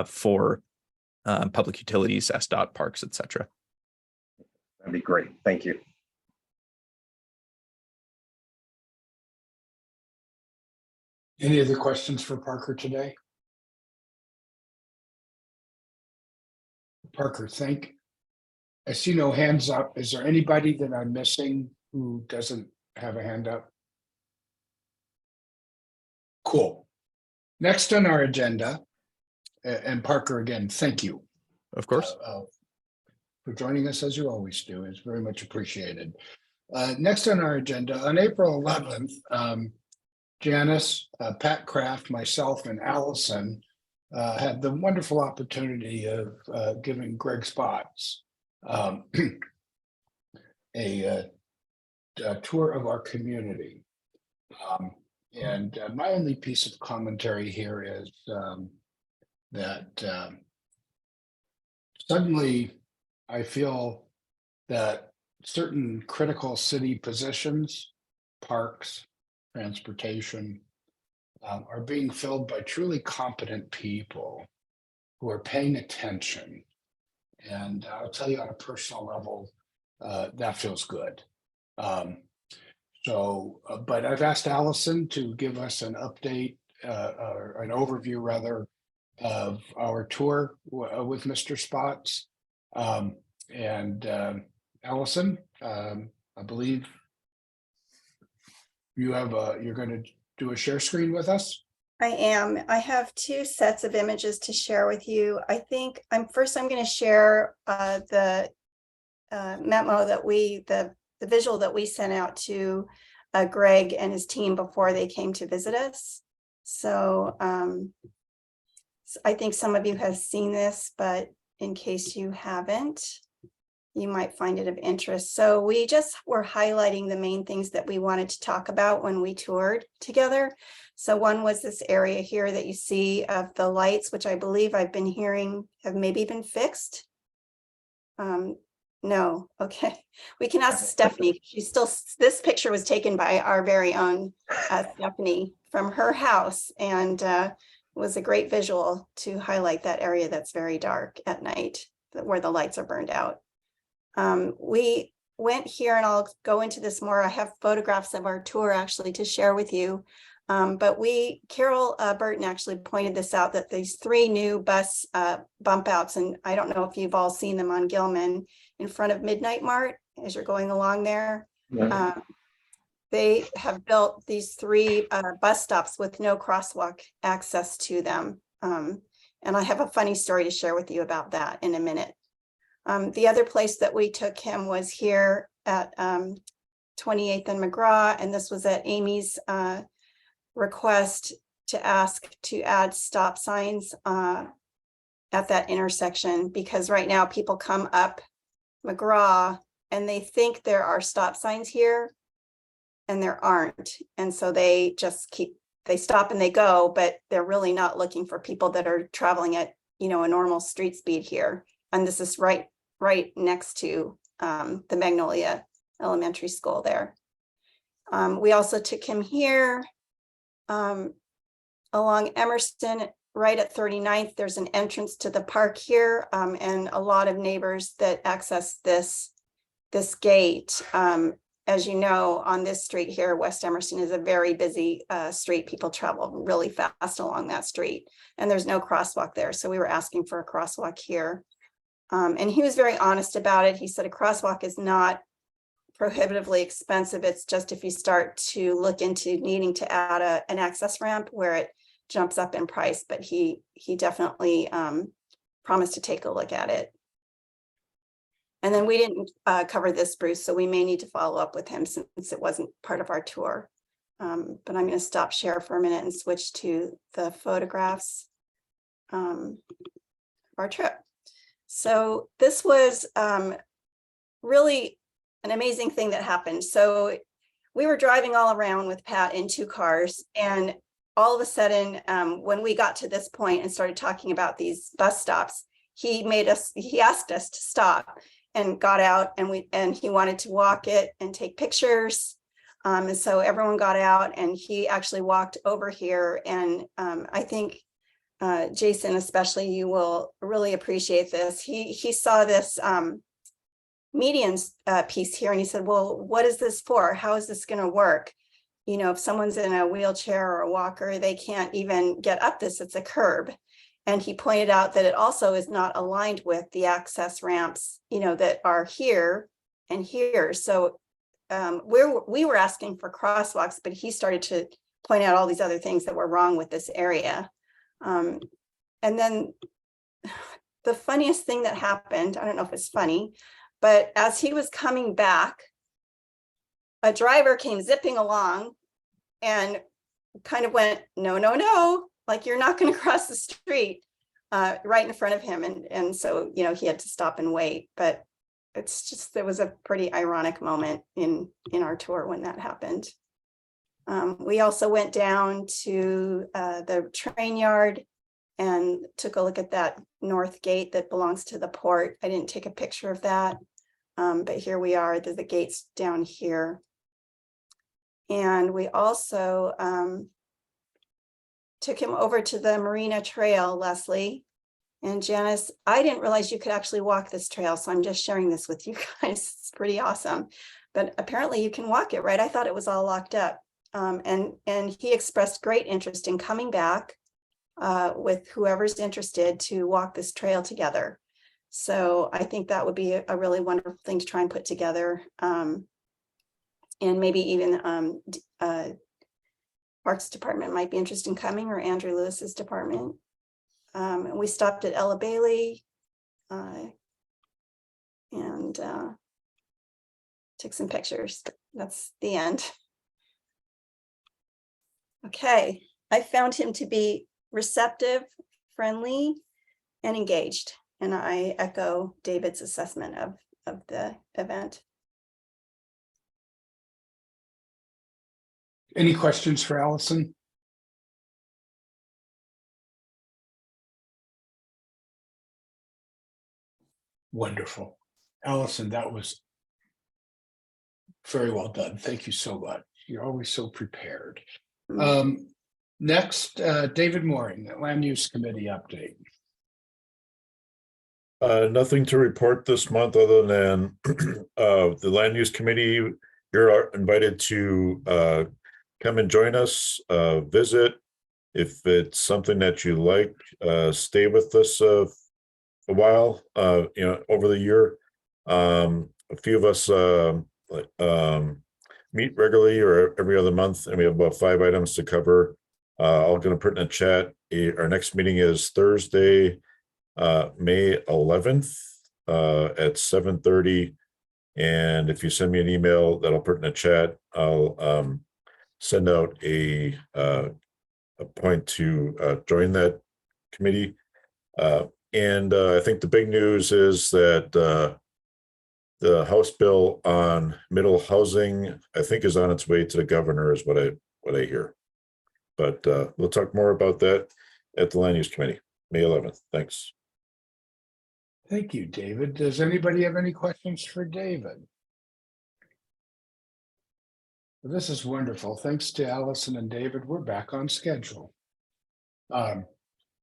for public utilities, SDOT, parks, etc. That'd be great. Thank you. Any other questions for Parker today? Parker, I see no hands up. Is there anybody that I'm missing who doesn't have a hand up? Cool. Next on our agenda, and Parker, again, thank you. Of course. For joining us as you always do. It's very much appreciated. Next on our agenda, on April 11th, Janice, Pat Kraft, myself, and Allison had the wonderful opportunity of giving Greg Spots a tour of our community. And my only piece of commentary here is that suddenly I feel that certain critical city positions, parks, transportation, are being filled by truly competent people who are paying attention. And I'll tell you on a personal level, that feels good. But I've asked Allison to give us an update, or an overview rather, of our tour with Mr. Spots. Allison, I believe you're going to do a share screen with us. I am. I have two sets of images to share with you. I think I'm going to share the memo that the visual that we sent out to Greg and his team before they came to visit us. So I think some of you have seen this, but in case you haven't, you might find it of interest. So we just were highlighting the main things that we wanted to talk about when we toured together. So one was this area here that you see of the lights, which I believe I've been hearing have maybe been fixed. No, okay. We can ask Stephanie. She's still, this picture was taken by our very own Stephanie from her house, and was a great visual to highlight that area that's very dark at night, where the lights are burned out. We went here, and I'll go into this more. I have photographs of our tour actually to share with you. But Carol Burton actually pointed this out, that these 3 new bus bump outs, and I don't know if you've all seen them on Gilman, in front of Midnight Mart as you're going along there. Yeah. They have built these 3 bus stops with no crosswalk access to them. And I have a funny story to share with you about that in a minute. The other place that we took him was here at 28th and McGraw, and this was at Amy's request to ask to add stop signs at that intersection, because right now people come up McGraw and they think there are stop signs here and there aren't. And so they just they stop and they go, but they're really not looking for people that are traveling at, a normal street speed here. And this is right next to the Magnolia Elementary School there. We also took him here along Emerson, right at 39th. There's an entrance to the park here, and a lot of neighbors that access this gate. As you know, on this street here, West Emerson is a very busy street. People travel really fast along that street, and there's no crosswalk there. So we were asking for a crosswalk here. And he was very honest about it. He said a crosswalk is not prohibitively expensive. It's just if you start to look into needing to add an access ramp where it jumps up in price, but he definitely promised to take a look at it. And then we didn't cover this, Bruce, so we may need to follow up with him since it wasn't part of our tour. But I'm going to stop share for a minute and switch to the photographs of our trip. So this was really an amazing thing that happened. So we were driving all around with Pat in 2 cars, and all of a sudden, when we got to this point and started talking about these bus stops, he asked us to stop and got out, and he wanted to walk it and take pictures. And so everyone got out, and he actually walked over here. And I think Jason, especially, you will really appreciate this. He saw this median piece here, and he said, well, what is this for? How is this going to work? If someone's in a wheelchair or a walker, they can't even get up this. It's a curb. And he pointed out that it also is not aligned with the access ramps, that are here and here. So we were asking for crosswalks, but he started to point out all these other things that were wrong with this area. And then the funniest thing that happened, I don't know if it's funny, but as he was coming back, a driver came zipping along and kind of went, no, no, no, like you're not going to cross the street right in front of him. And so, he had to stop and wait. But it's just, there was a pretty ironic moment in our tour when that happened. We also went down to the train yard and took a look at that north gate that belongs to the port. I didn't take a picture of that, but here we are, the gates down here. And we also took him over to the Marina Trail, Leslie, And Janice, I didn't realize you could actually walk this trail, so I'm just sharing this with you guys. It's pretty awesome. But apparently you can walk it, right? I thought it was all locked up. And he expressed great interest in coming back with whoever's interested to walk this trail together. So I think that would be a really wonderful thing to try and put together. And maybe even Parks Department might be interested in coming, or Andrew Lewis's department. And we stopped at Ella Bailey and took some pictures. That's the end. Okay, I found him to be receptive, friendly, and engaged. And I echo David's assessment of the event. Any questions for Allison? Wonderful. Allison, that was very well done. Thank you so much. You're always so prepared. Next, David Mooring, Land Use Committee update. Nothing to report this month other than the Land Use Committee. You're invited to come and join us, visit. If it's something that you like, stay with us a while, over the year. A few of us meet regularly or every other month, and we have about 5 items to cover. I'm going to put in a chat. Our next meeting is Thursday, May 11th at 7:30. And if you send me an email that I'll put in a chat, I'll send out a point to join that committee. And I think the big news is that the House bill on middle housing, I think, is on its way to the governor, is what I hear. But we'll talk more about that at the Land Use Committee, May 11th. Thanks. Thank you, David. Does anybody have any questions for David? Well, this is wonderful. Thanks to Allison and David. We're back on schedule.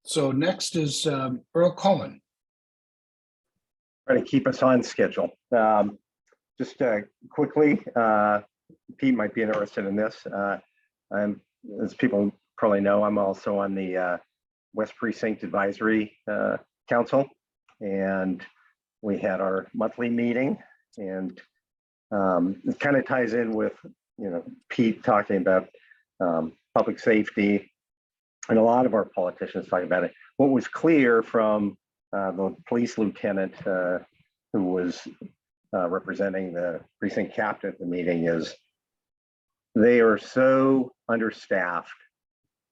So next is Earl Cullen. Try to keep us on schedule. Just quickly, Pete might be interested in this. As people probably know, I'm also on the West Precinct Advisory Council, and we had our monthly meeting, and it kind of ties in with Pete talking about public safety, and a lot of our politicians talking about it. What was clear from the police lieutenant who was representing the precinct captain at the meeting is they are so understaffed,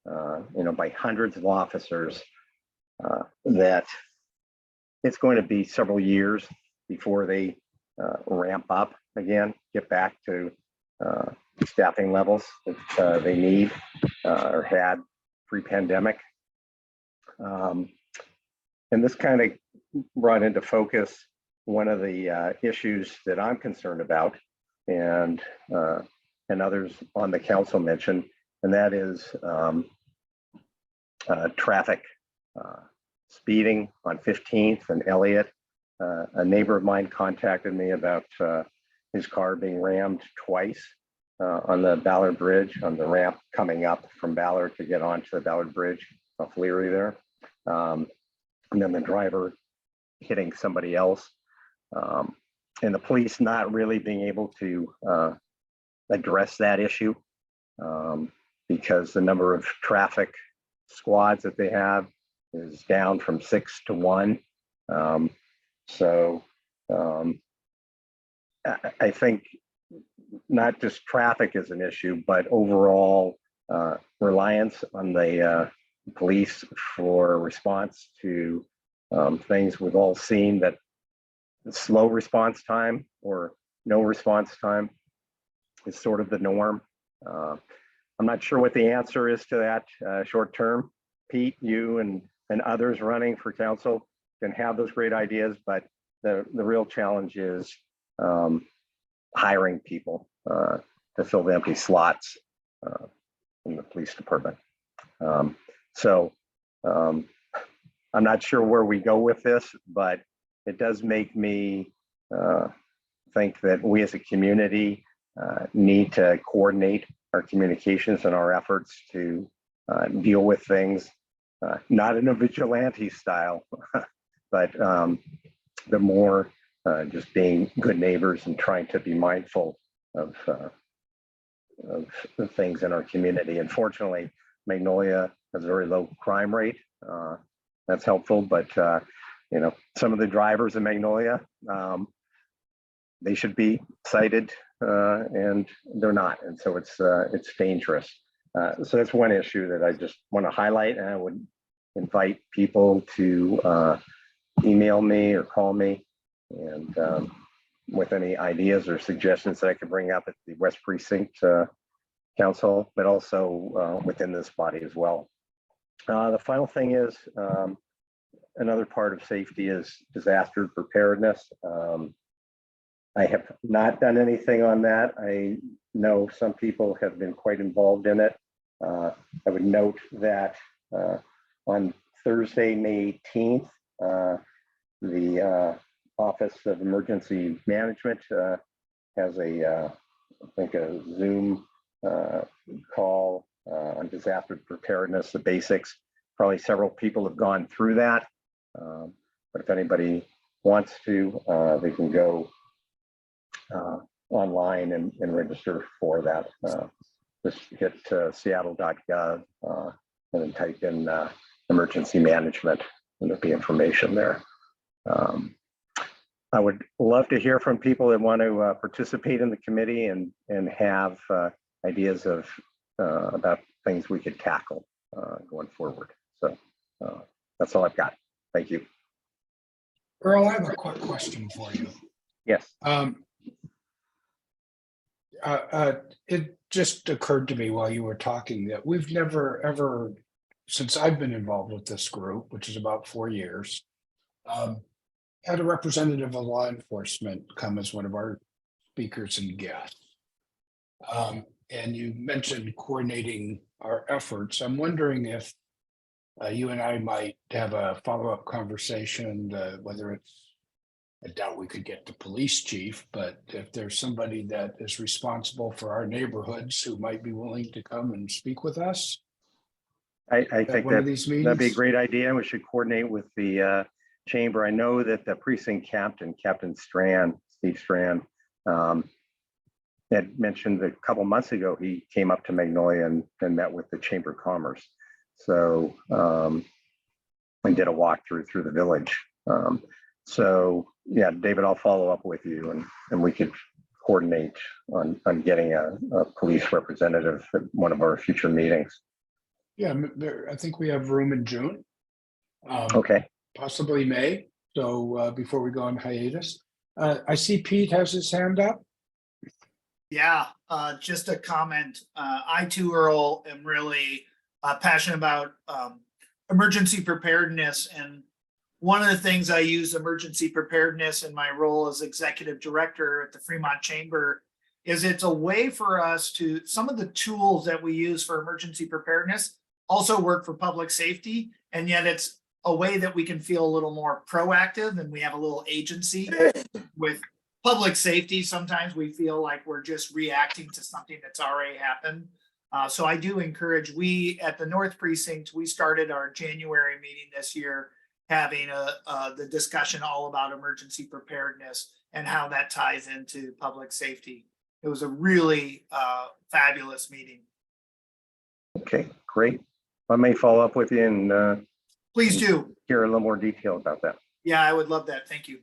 by hundreds of officers that it's going to be several years before they ramp up again, get back to staffing levels that they need or had pre-pandemic. And this kind of brought into focus one of the issues that I'm concerned about, and others on the council mentioned, and that is traffic. Speeding on 15th and Elliott. A neighbor of mine contacted me about his car being rammed twice on the Ballard Bridge, on the ramp coming up from Ballard to get onto the Ballard Bridge off Leary there. And then the driver hitting somebody else. And the police not really being able to address that issue because the number of traffic squads that they have is down from 6 to 1. I think not just traffic is an issue, but overall reliance on the police for response to things. We've all seen that slow response time or no response time is sort of the norm. I'm not sure what the answer is to that short term. Pete, you and others running for council can have those great ideas, but the real challenge is hiring people to fill the empty slots in the police department. I'm not sure where we go with this, but it does make me think that we as a community need to coordinate our communications and our efforts to deal with things, not in a vigilante style, but the more just being good neighbors and trying to be mindful of the things in our community. Unfortunately, Magnolia has a very low crime rate. That's helpful, but you know, some of the drivers in Magnolia, they should be cited, and they're not, and so it's dangerous. So that's one issue that I just want to highlight, and I would invite people to email me or call me, and with any ideas or suggestions that I could bring up at the West Precinct Council, but also within this body as well. The final thing is, another part of safety is disaster preparedness. I have not done anything on that. I know some people have been quite involved in it. I would note that on Thursday, May 18th, the Office of Emergency Management has I think a Zoom call on disaster preparedness, the basics. Probably several people have gone through that. But if anybody wants to, they can go online and register for that. Just hit seattle.gov and then type in emergency management, and there'll be information there. I would love to hear from people that want to participate in the committee and have ideas of about things we could tackle going forward. So that's all I've got. Thank you. Earl, I have a quick question for you. Yes. It just occurred to me while you were talking that we've never ever, since I've been involved with this group, which is about 4 years, had a representative of law enforcement come as one of our speakers and guests. And you mentioned coordinating our efforts. I'm wondering if you and I might have a follow-up conversation, whether it's, I doubt we could get the police chief, but if there's somebody that is responsible for our neighborhoods who might be willing to come and speak with us. I think one of these that'd be a meetings? great idea. We should coordinate with the chamber. I know that the precinct captain, Captain Strand, Steve Strand, had mentioned a couple months ago he came up to Magnolia and met with the Chamber of Commerce. So I did a walkthrough through the village. So yeah, David, I'll follow up with you and we could coordinate on getting a police representative at one of our future meetings. Yeah, I think we have room in June. Okay. Possibly May. So before we go on hiatus, I see Pete has his hand up. Yeah, just a comment. I too, Earl, am really passionate about emergency preparedness. And one of the things I use emergency preparedness in my role as executive director at the Fremont Chamber is it's a way for us to, some of the tools that we use for emergency preparedness also work for public safety. And yet it's a way that we can feel a little more proactive and we have a little agency. With public safety, sometimes we feel like we're just reacting to something that's already happened. So I do encourage, we at the North Precinct, we started our January meeting this year having the discussion all about emergency preparedness and how that ties into public safety. It was a really fabulous meeting. Okay, great. I may follow up with you and please do hear a little more detail about that. Yeah, I would love that. Thank you.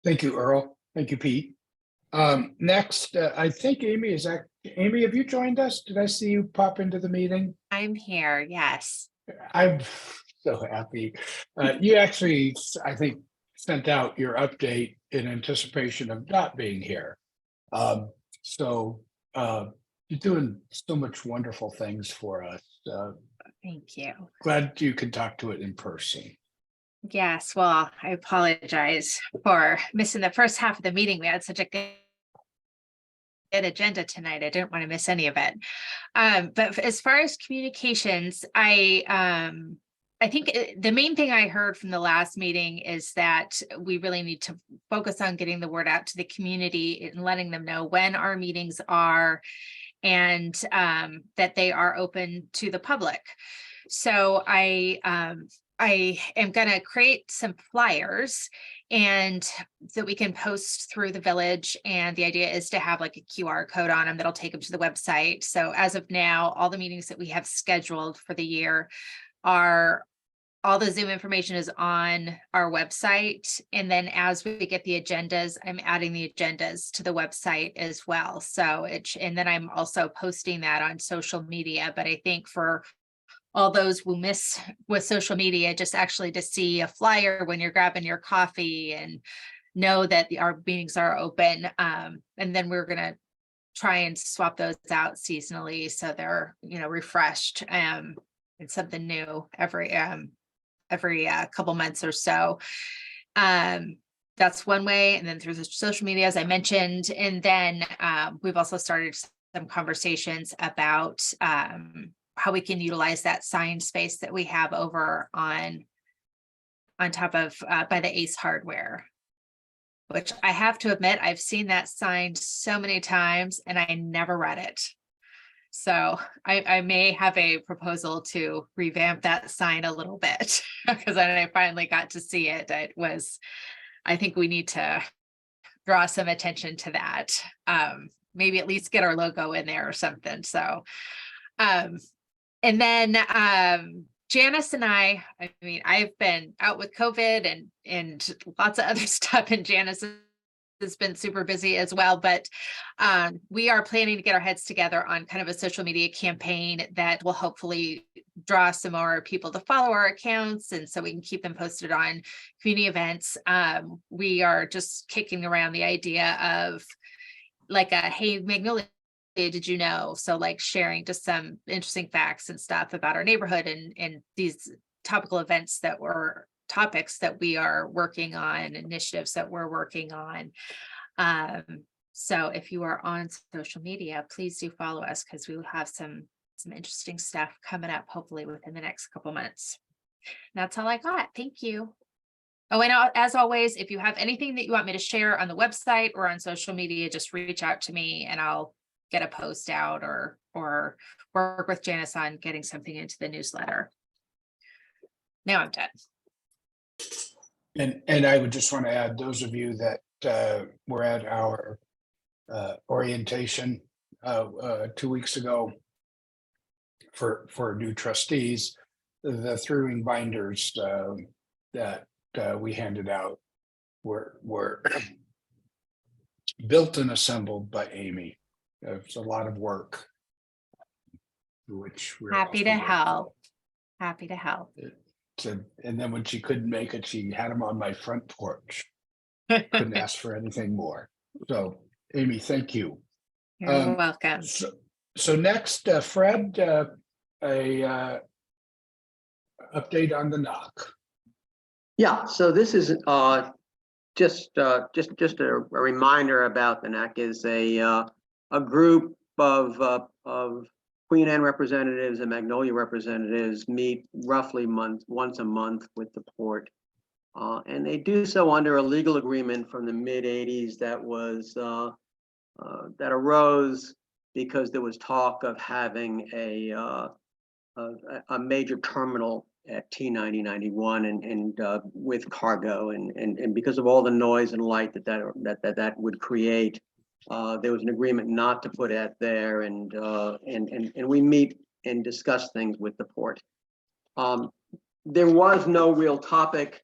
Thank you, Earl. Thank you, Pete. Next, I think Amy is that. Amy, have you joined us? Did I see you pop into the meeting? I'm here, yes. I'm so happy. You actually, I think, sent out your update in anticipation of not being here. So you're doing so much wonderful things for us. Thank you. Glad you could talk to it in person. Yes, well, I apologize for missing the first half of the meeting. We had such a good agenda tonight. I didn't want to miss any of it. But as far as communications, I think the main thing I heard from the last meeting is that we really need to focus on getting the word out to the community and letting them know when our meetings are, and that they are open to the public. So I am going to create some flyers and that we can post through the village. And the idea is to have like a QR code on them that'll take them to the website. So as of now, all the meetings that we have scheduled for the year are, all the Zoom information is on our website. And then as we get the agendas, I'm adding the agendas to the website as well. So and then I'm also posting that on social media. But I think for all those who miss with social media, just actually to see a flyer when you're grabbing your coffee and know that our meetings are open. And then we're going to try and swap those out seasonally so they're, refreshed and something new every couple months or so. That's one way. And then through the social media, as I mentioned, and then we've also started some conversations about how we can utilize that sign space that we have over on top of by the Ace Hardware, which I have to admit, I've seen that sign so many times and I never read it. So I may have a proposal to revamp that sign a little bit because then I finally got to see it. I think we need to draw some attention to that. Maybe at least get our logo in there or something. So, and then Janice and I mean, I've been out with COVID and lots of other stuff, and Janice has been super busy as well, but we are planning to get our heads together on kind of a social media campaign that will hopefully draw some more people to follow our accounts, and so we can keep them posted on community events. We are just kicking around the idea of like a, hey, Magnolia, did you know? So like sharing just some interesting facts and stuff about our neighborhood and these topical events topics that we are working on, initiatives that we're working on. So if you are on social media, please do follow us because we will have some interesting stuff coming up, hopefully within the next couple months. And that's all I got. Thank you. Oh, and as always, if you have anything that you want me to share on the website or on social media, just reach out to me and I'll get a post out or work with Janice on getting something into the newsletter. Now I'm done. And I would just want to add, those of you that were at our orientation 2 weeks ago for new trustees, the 3-ring binders that we handed out were built and assembled by Amy. It's a lot of work, which we're Happy to awfully grateful. help. Happy to help. And then when she couldn't make it, she had them on my front porch. Couldn't ask for anything more. So, Amy, thank you. You're welcome. So next, Fred, a update on the knock. Yeah, so this is just a reminder about the NAC is a group of Queen Anne representatives and Magnolia representatives meet roughly once a month with the port. And they do so under a legal agreement from the mid-'80s that was that arose because there was talk of having a major terminal at T9091 and with cargo and because of all the noise and light that would create, there was an agreement not to put it there, and we meet and discuss things with the port. There was no real topic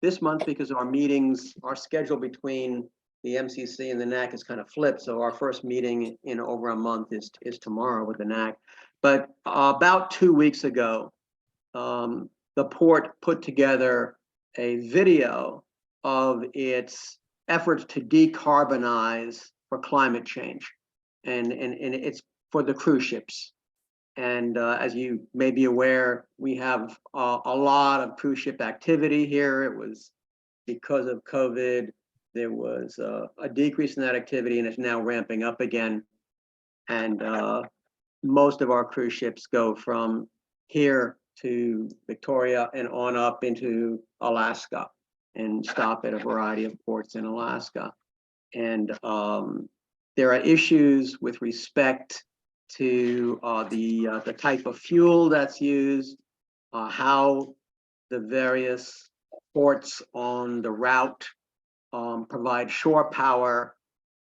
this month because our meetings, our schedule between the MCC and the NAC is kind of flipped. So our first meeting in over a month is tomorrow with the NAC. But about 2 weeks ago, the port put together a video of its efforts to decarbonize for climate change, and it's for the cruise ships. And as you may be aware, we have a lot of cruise ship activity here. It was because of COVID. there was a decrease in that activity, and it's now ramping up again. And most of our cruise ships go from here to Victoria and on up into Alaska and stop at a variety of ports in Alaska. And there are issues with respect to the type of fuel that's used, how the various ports on the route provide shore power,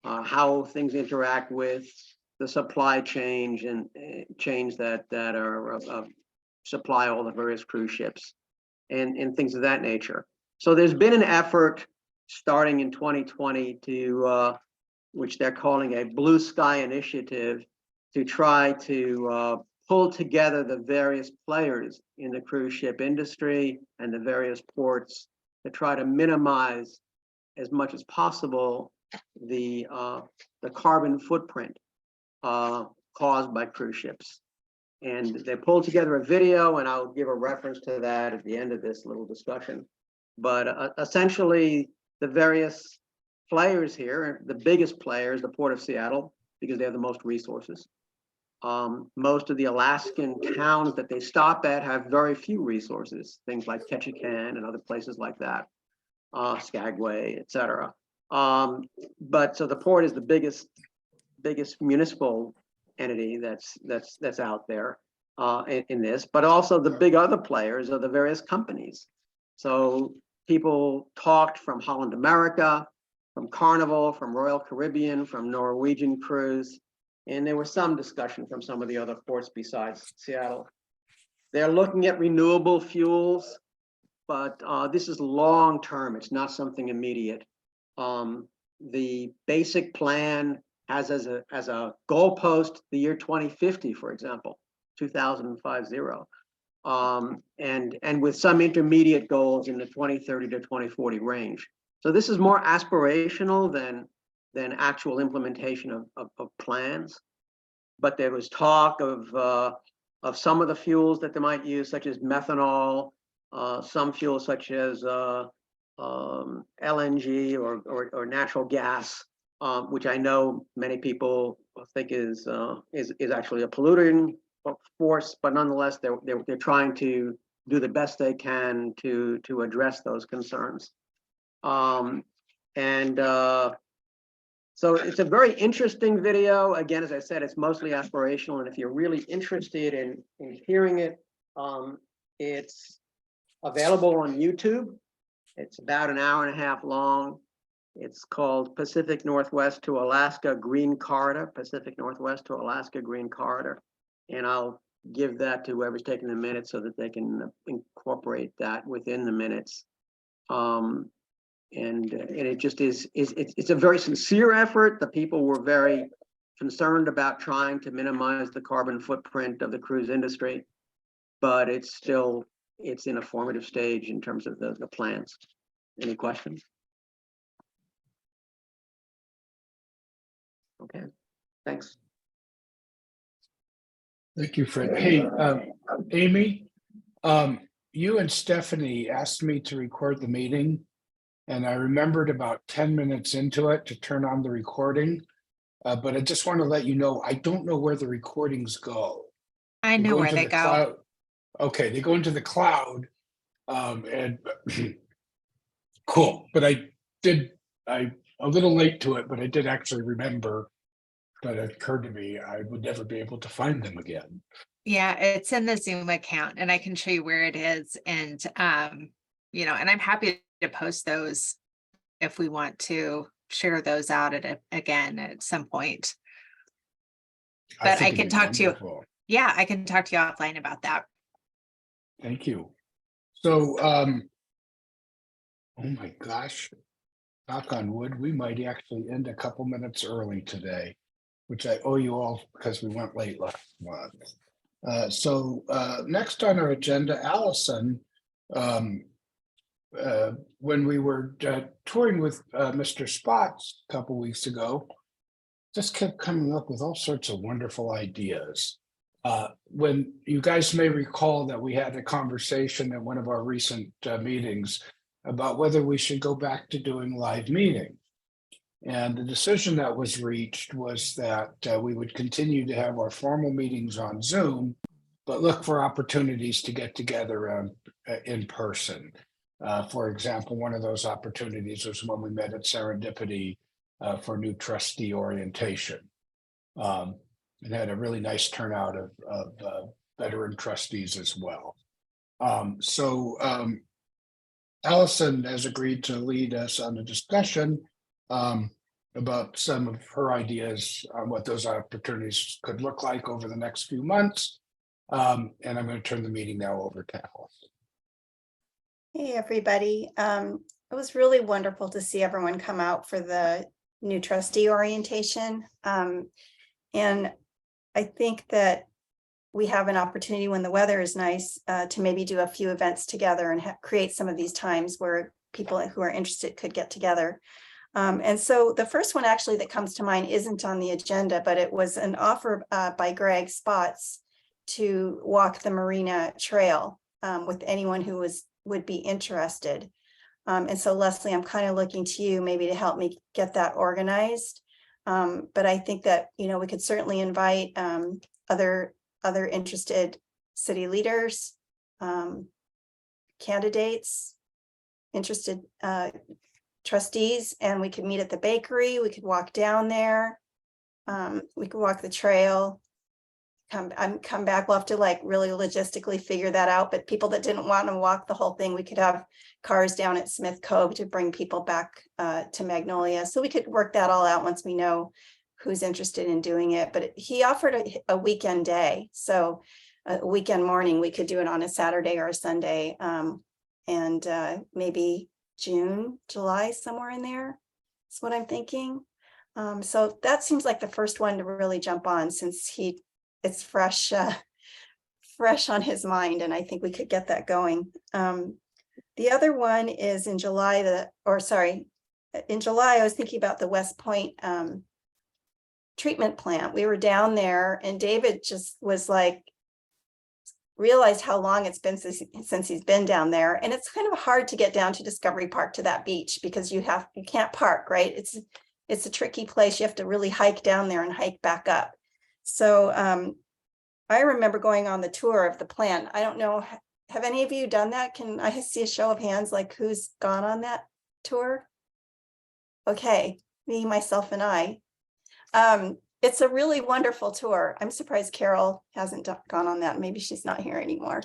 how things interact with the supply chain and chains that are supply all the various cruise ships and things of that nature. So there's been an effort starting in 2020 to which they're calling a Blue Sky Initiative, to try to pull together the various players in the cruise ship industry and the various ports to try to minimize as much as possible the carbon footprint caused by cruise ships. And they pulled together a video, and I'll give a reference to that at the end of this little discussion. But essentially, the various players here, the biggest players, the Port of Seattle, because they have the most resources. Most of the Alaskan towns that they stop at have very few resources, things like Ketchikan and other places like that, Skagway, et cetera. But so the port is the biggest municipal entity that's out there in this, but also the big other players are the various companies. So people talked from Holland America, from Carnival, from Royal Caribbean, from Norwegian Cruise, and there was some discussion from some of the other ports besides Seattle. They're looking at renewable fuels, but this is long-term. It's not something immediate. The basic plan has as a goalpost the year 2050, for example, 2050, and with some intermediate goals in the 2030 to 2040 range. So this is more aspirational than actual implementation of plans. But there was talk of some of the fuels that they might use, such as methanol, some fuels such as LNG or natural gas, which I know many people think is actually a polluting force, but nonetheless they're trying to do the best they can to address those concerns. So it's a very interesting video. Again, as I said, it's mostly aspirational, and if you're really interested in hearing it, it's available on YouTube. It's about an hour and a half long. It's called Pacific Northwest to Alaska Green Corridor, Pacific Northwest to Alaska Green Corridor. And I'll give that to whoever's taking the minutes so that they can incorporate that within the minutes. And it just it's a very sincere effort. The people were very concerned about trying to minimize the carbon footprint of the cruise industry, but it's in a formative stage in terms of the plans. Any questions? Okay, thanks. Thank you, Fred. Hey, Amy, you and Stephanie asked me to record the meeting, and I remembered about 10 minutes into it to turn on the recording. But I just want to let you know, I don't know where the recordings go. I know where they go. Cloud. Okay, they go into the cloud. And cool, but I'm a little late to it, but I did actually remember that it occurred to me I would never be able to find them again. Yeah, it's in the Zoom account, and I can show you where it is. And and I'm happy to post those if we want to share those out again at some point. But I can talk to you. Yeah, I can talk to you offline about that. Thank you. So, oh my gosh, knock on wood, we might actually end a couple minutes early today, which I owe you all because we went late last month. So next on our agenda, Allison, when we were touring with Mr. Spots a couple weeks ago, just kept coming up with all sorts of wonderful ideas. When you guys may recall that we had a conversation at one of our recent meetings about whether we should go back to doing live meetings. And the decision that was reached was that we would continue to have our formal meetings on Zoom, but look for opportunities to get together in person. For example, one of those opportunities was when we met at Serendipity for new trustee orientation. And had a really nice turnout of veteran trustees as well. Allison has agreed to lead us on a discussion about some of her ideas on what those opportunities could look like over the next few months. And I'm going to turn the meeting now over to Allison. Hey, everybody. It was really wonderful to see everyone come out for the new trustee orientation. And I think that we have an opportunity when the weather is nice to maybe do a few events together and create some of these times where people who are interested could get together. And so the first one actually that comes to mind isn't on the agenda, but it was an offer by Greg Spots to walk the Marina Trail with anyone who would be interested. And so Leslie, I'm kind of looking to you maybe to help me get that organized. But I think that, you know, we could certainly invite other interested city leaders, candidates, interested trustees, and we could meet at the bakery. We could walk down there. We could walk the trail, come back. We'll have to like really logistically figure that out. But people that didn't want to walk the whole thing, we could have cars down at Smith Cove to bring people back to Magnolia. So we could work that all out once we know who's interested in doing it. But he offered a weekend day. So a weekend morning, we could do it on a Saturday or a Sunday, and maybe June, July, somewhere in there. That's what I'm thinking. So that seems like the first one to really jump on, since it's fresh on his mind, and I think we could get that going. The other one is in July, in July, I was thinking about the West Point treatment plant. We were down there and David just was like, realized how long it's been since he's been down there. And it's kind of hard to get down to Discovery Park to that beach because you can't park, right? It's a tricky place. You have to really hike down there and hike back up. So I remember going on the tour of the plant. I don't know, have any of you done that? Can I see a show of hands, like who's gone on that tour? Okay, me, myself, and I. It's a really wonderful tour. I'm surprised Carol hasn't gone on that. Maybe she's not here anymore.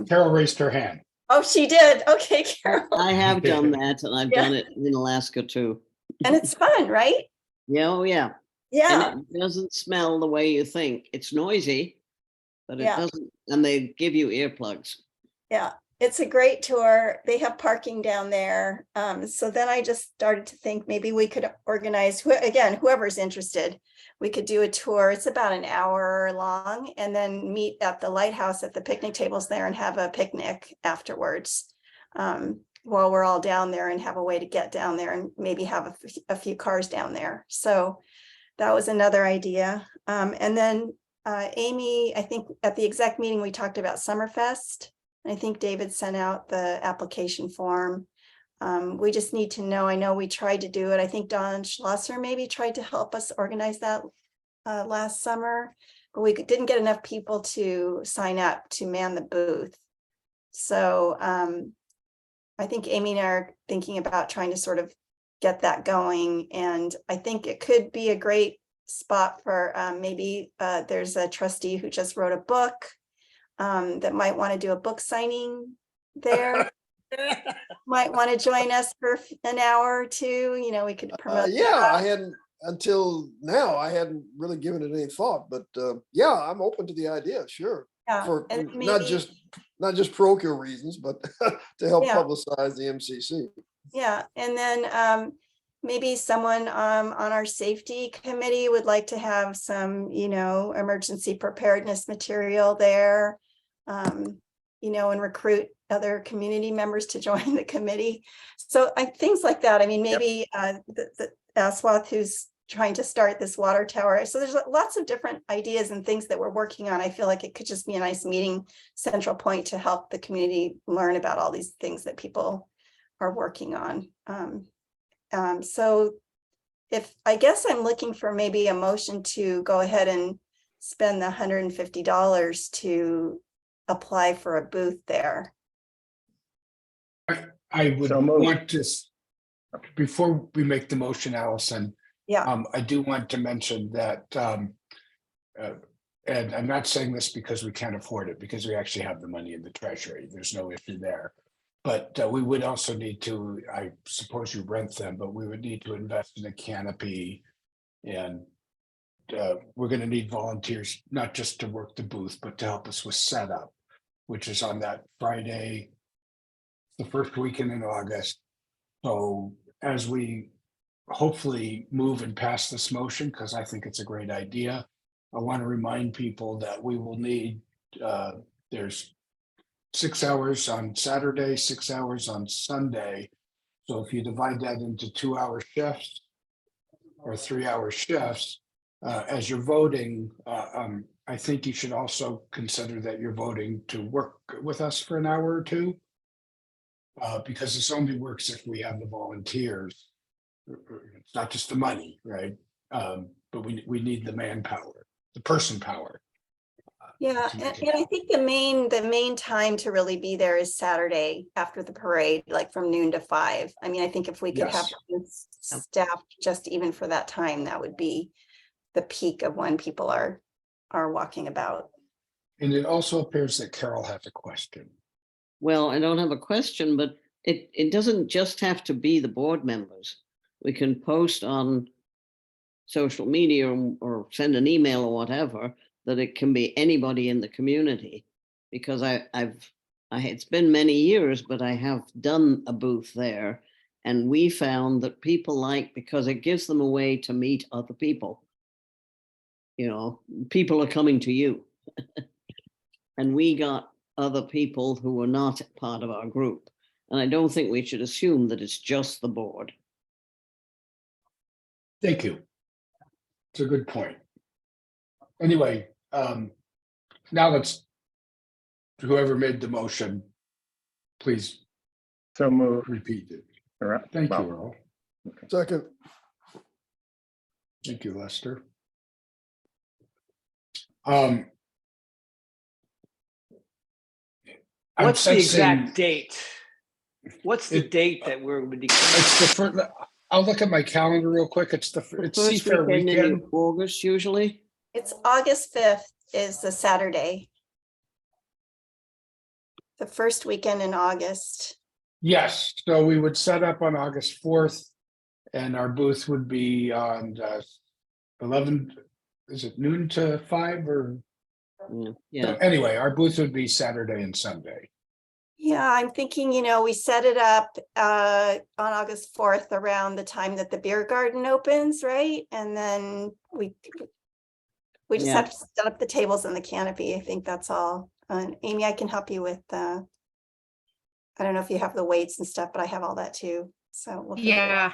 Carol raised her hand. Oh, she did. Okay, Carol. I have done that, and I've done it in Alaska too. And it's fun, right? Yeah, oh yeah. Yeah. And it doesn't smell the way you think. It's noisy, but it Yeah. doesn't, and they give you earplugs. Yeah, it's a great tour. They have parking down there. So then I just started to think maybe we could organize, whoever's interested, we could do a tour. It's about an hour long, and then meet at the lighthouse at the picnic tables there and have a picnic afterwards, while we're all down there, and have a way to get down there and maybe have a few cars down there. So that was another idea. And then Amy, I think at the exec meeting, we talked about Summerfest. I think David sent out the application form. We just need to know, I know we tried to do it. I think Don Schlosser maybe tried to help us organize that last summer, but we didn't get enough people to sign up to man the booth. So I think Amy and I are thinking about trying to sort of get that going. And I think it could be a great spot for maybe there's a trustee who just wrote a book that might want to do a book signing there. Might want to join us for an hour or two. You know, we could promote. Yeah, I hadn't until now. I hadn't really given it any thought, but yeah, I'm open to the idea. Sure, Yeah, for and not maybe- just parochial reasons, but to help Yeah. publicize the MCC. Yeah, and then maybe someone on our safety committee would like to have some, you know, emergency preparedness material there, you know, and recruit other community members to join the committee. So things like that. I mean, maybe the Aswath, who's trying to start this water tower. So there's lots of different ideas and things that we're working on. I feel like it could just be a nice meeting central point to help the community learn about all these things that people are working on. So if, I guess I'm looking for maybe a motion to go ahead and spend the $150 to apply for a booth there. I would So moved. want to, before we make the motion, Allison, Yeah, I do want to mention that, and I'm not saying this because we can't afford it, because we actually have the money in the treasury. There's no issue there. But we would also need to, I suppose you rent them, but we would need to invest in a canopy. And we're going to need volunteers, not just to work the booth, but to help us with setup, which is on that Friday, the first weekend in August. So as we hopefully move and pass this motion, because I think it's a great idea, I want to remind people that we will need, there's 6 hours on Saturday, 6 hours on Sunday. So if you divide that into 2-hour shifts or 3-hour shifts, as you're voting, I think you should also consider that you're voting to work with us for an hour or two. Because this only works if we have the volunteers. It's not just the money, right? But we need the manpower, the person power. yeah, and I think the main time to really be there is Saturday after the parade, like from noon to 5. I mean, I think if we could have staff just even for that time, that would be the peak of when people are walking about. And it also appears that Carol has a question. Well, I don't have a question, but it doesn't just have to be the board members. We can post on social media or send an email or whatever, that it can be anybody in the community. Because it's been many years, but I have done a booth there, and we found that people because it gives them a way to meet other people. You know, people are coming to you. And we got other people who were not part of our group. And I don't think we should assume that it's just the board. Thank you. It's a good point. Anyway, now let's, whoever made the motion, please So moved. repeat it. All right. Thank Well, you, Earl. Second. Thank you, Lester. What's the sensing- exact date? What's the It- date that we're? It's the first, I'll look at my calendar real quick. It's First Seafair weekend in weekend. August usually. It's August 5th is the Saturday. The first weekend in August. Yes, so we would set up on August 4th, and our booth would be on 11, is it noon to 5 or? Yeah. So anyway, our booth would be Saturday and Sunday. Yeah, I'm thinking, we set it up on August 4th around the time that the beer garden opens, right? And then we just Yeah. have to set up the tables and the canopy. I think that's all. And Amy, I can help you with I don't know if you have the weights and stuff, but I have all that too. So we'll figure it out. Yeah,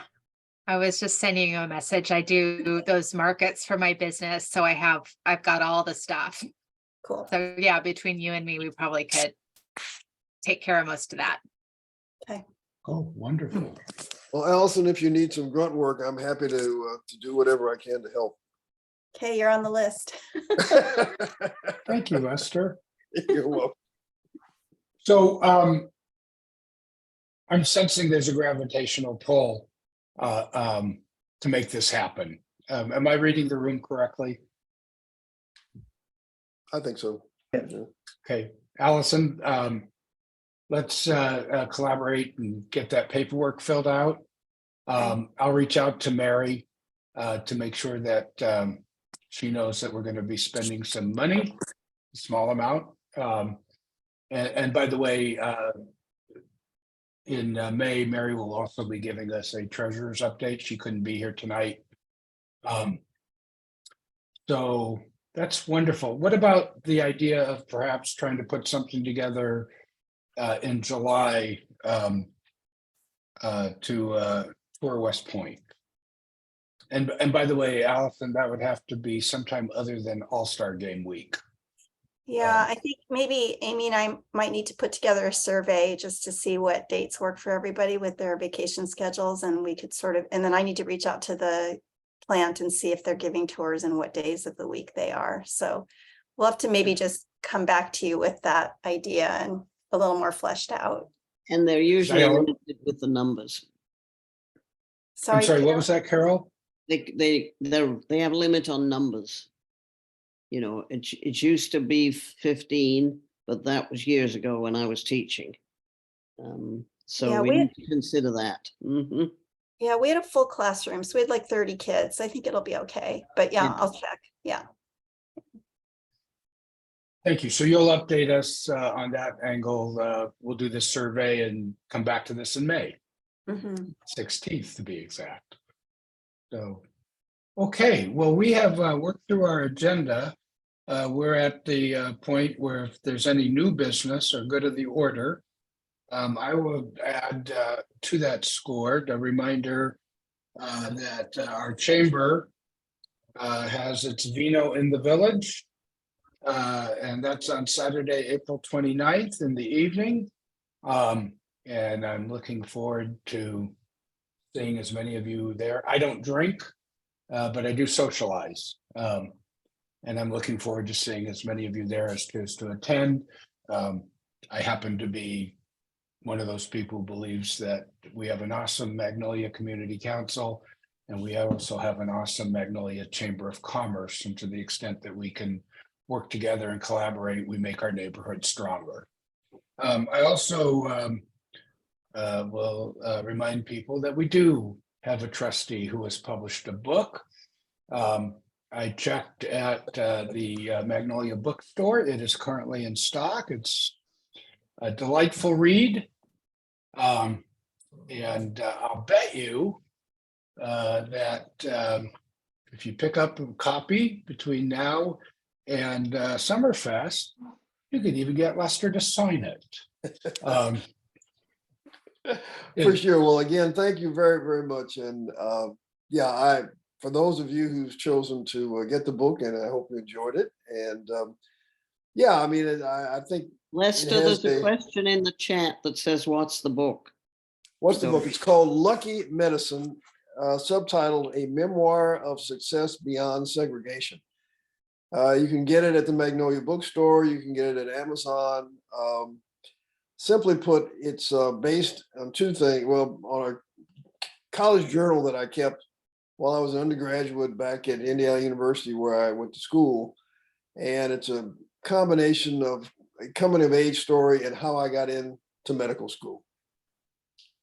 I was just sending you a message. I do those markets for my business, so I've got all the stuff. Cool. So yeah, between you and me, we probably could take care of most of that. Okay. Oh, wonderful. Well, Allison, if you need some grunt work, I'm happy to do whatever I can to help. Okay, you're on the list. Thank you, Esther. You're welcome. So I'm sensing there's a gravitational pull to make this happen. Am I reading the room correctly? I think so. Yeah. Okay, Allison, let's collaborate and get that paperwork filled out. I'll reach out to Mary to make sure that she knows that we're going to be spending some money, a small amount. And by the way, in May, Mary will also be giving us a treasurer's update. She couldn't be here tonight. So that's wonderful. What about the idea of perhaps trying to put something together in July to tour West Point? And by the way, Allison, that would have to be sometime other than All-Star Game week. Yeah, I think maybe Amy and I might need to put together a survey just to see what dates work for everybody with their vacation schedules, and we could sort of, and then I need to reach out to the plant and see if they're giving tours and what days of the week they are. So we'll have to maybe just come back to you with that idea and a little more fleshed out. And they're usually Dial- limited with the numbers. I'm sorry, what Carol. was that, Carol? They have a limit on numbers. You know, it used to be 15, but that was years ago when I was teaching. So Yeah, we we- need to consider that. Mhm. Yeah, we had a full classroom, so we had like 30 kids. I think it'll be okay, but yeah, Yeah. I'll check. Yeah. Thank you. So you'll update us on that angle. We'll do this survey and come back to this in May, Mhm. 16th to be exact. So, okay, well, we have worked through our agenda. We're at the point where if there's any new business or good of the order, I will add to that score the reminder that our chamber has its Vino in the Village. And that's on Saturday, April 29th in the evening. And I'm looking forward to seeing as many of you there. I don't drink, but I do socialize. And I'm looking forward to seeing as many of you there as choose to attend. I happen to be one of those people who believes that we have an awesome Magnolia Community Council, and we also have an awesome Magnolia Chamber of Commerce. And to the extent that we can work together and collaborate, we make our neighborhood stronger. I also will remind people that we do have a trustee who has published a book. I checked at the Magnolia bookstore. It is currently in stock. It's a delightful read. And I'll bet you that if you pick up a copy between now and Summerfest, you could even get Lester to sign it. For sure. Well, again, thank you very, very much. And yeah, for those of you who've chosen to get the book, and I hope you enjoyed it. And yeah, I mean, I think Lester, there's a question in the chat that says, what's the book? What's the book? It's called Lucky Medicine, subtitled A Memoir of Success Beyond Segregation. You can get it at the Magnolia bookstore. You can get it at Amazon. Simply put, it's based on two things. Well, on a college journal that I kept while I was an undergraduate back at Indiana University, where I went to school. And it's a combination of a coming of age story and how I got into medical school.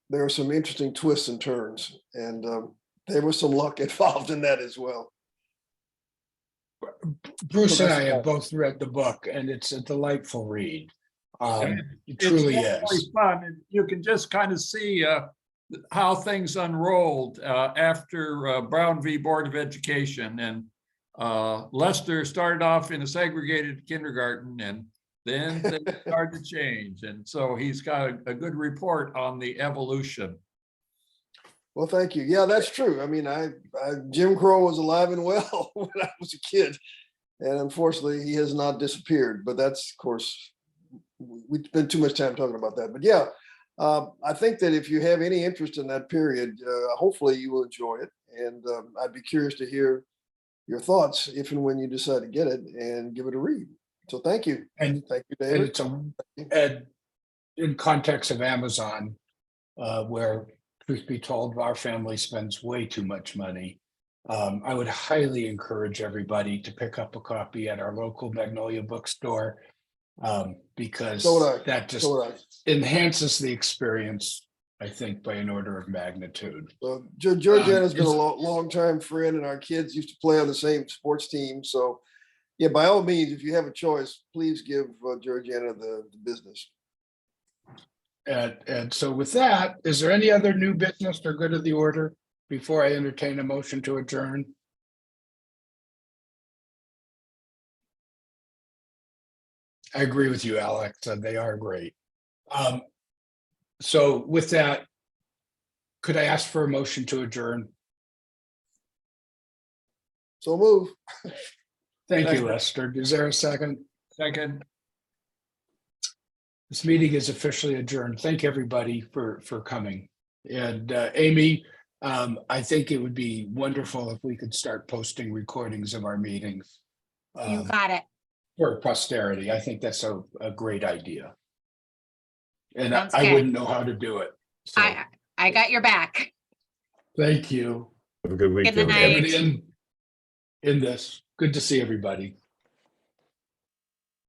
There are some interesting twists and turns, and there was some luck involved in that as well. Bruce and I have both read the book, and it's a delightful read. It truly is. Fun. And you can just kind of see how things unrolled after Brown v. Board of Education. And Lester started off in a segregated kindergarten, and then things started to change. And so he's got a good report on the evolution. Well, thank you. Yeah, that's true. I mean, Jim Crow was alive and well when I was a kid, and unfortunately he has not disappeared, but that's, of course, we spend too much time talking about that. But yeah, I think that if you have any interest in that period, hopefully you will enjoy it. And I'd be curious to hear your thoughts if and when you decide to get it and give it a read. So thank you. And thank you, and David. it's in context of Amazon, where truth be told, our family spends way too much money. I would highly encourage everybody to pick up a copy at our local Magnolia bookstore, because that just enhances the experience, I think, by an order of magnitude. So Georgiana's been a long-time friend, and our kids used to play on the same sports team. So yeah, by all means, if you have a choice, please give Georgiana the business. And so with that, is there any other new business or good of the order before I entertain a motion to adjourn? I agree with you, Alex. They are great. So with that, could I ask for a motion to adjourn? So move. Thank you, Lester. Is there a second? Second. This meeting is officially adjourned. Thank everybody for coming. And Amy, I think it would be wonderful if we could start posting recordings of our meetings You got it. for posterity. I think that's a great idea. And Sounds I good. wouldn't know how to do it. So I got your back. thank you. Have a good week, Good night. everybody. Everything in this. Good to see everybody.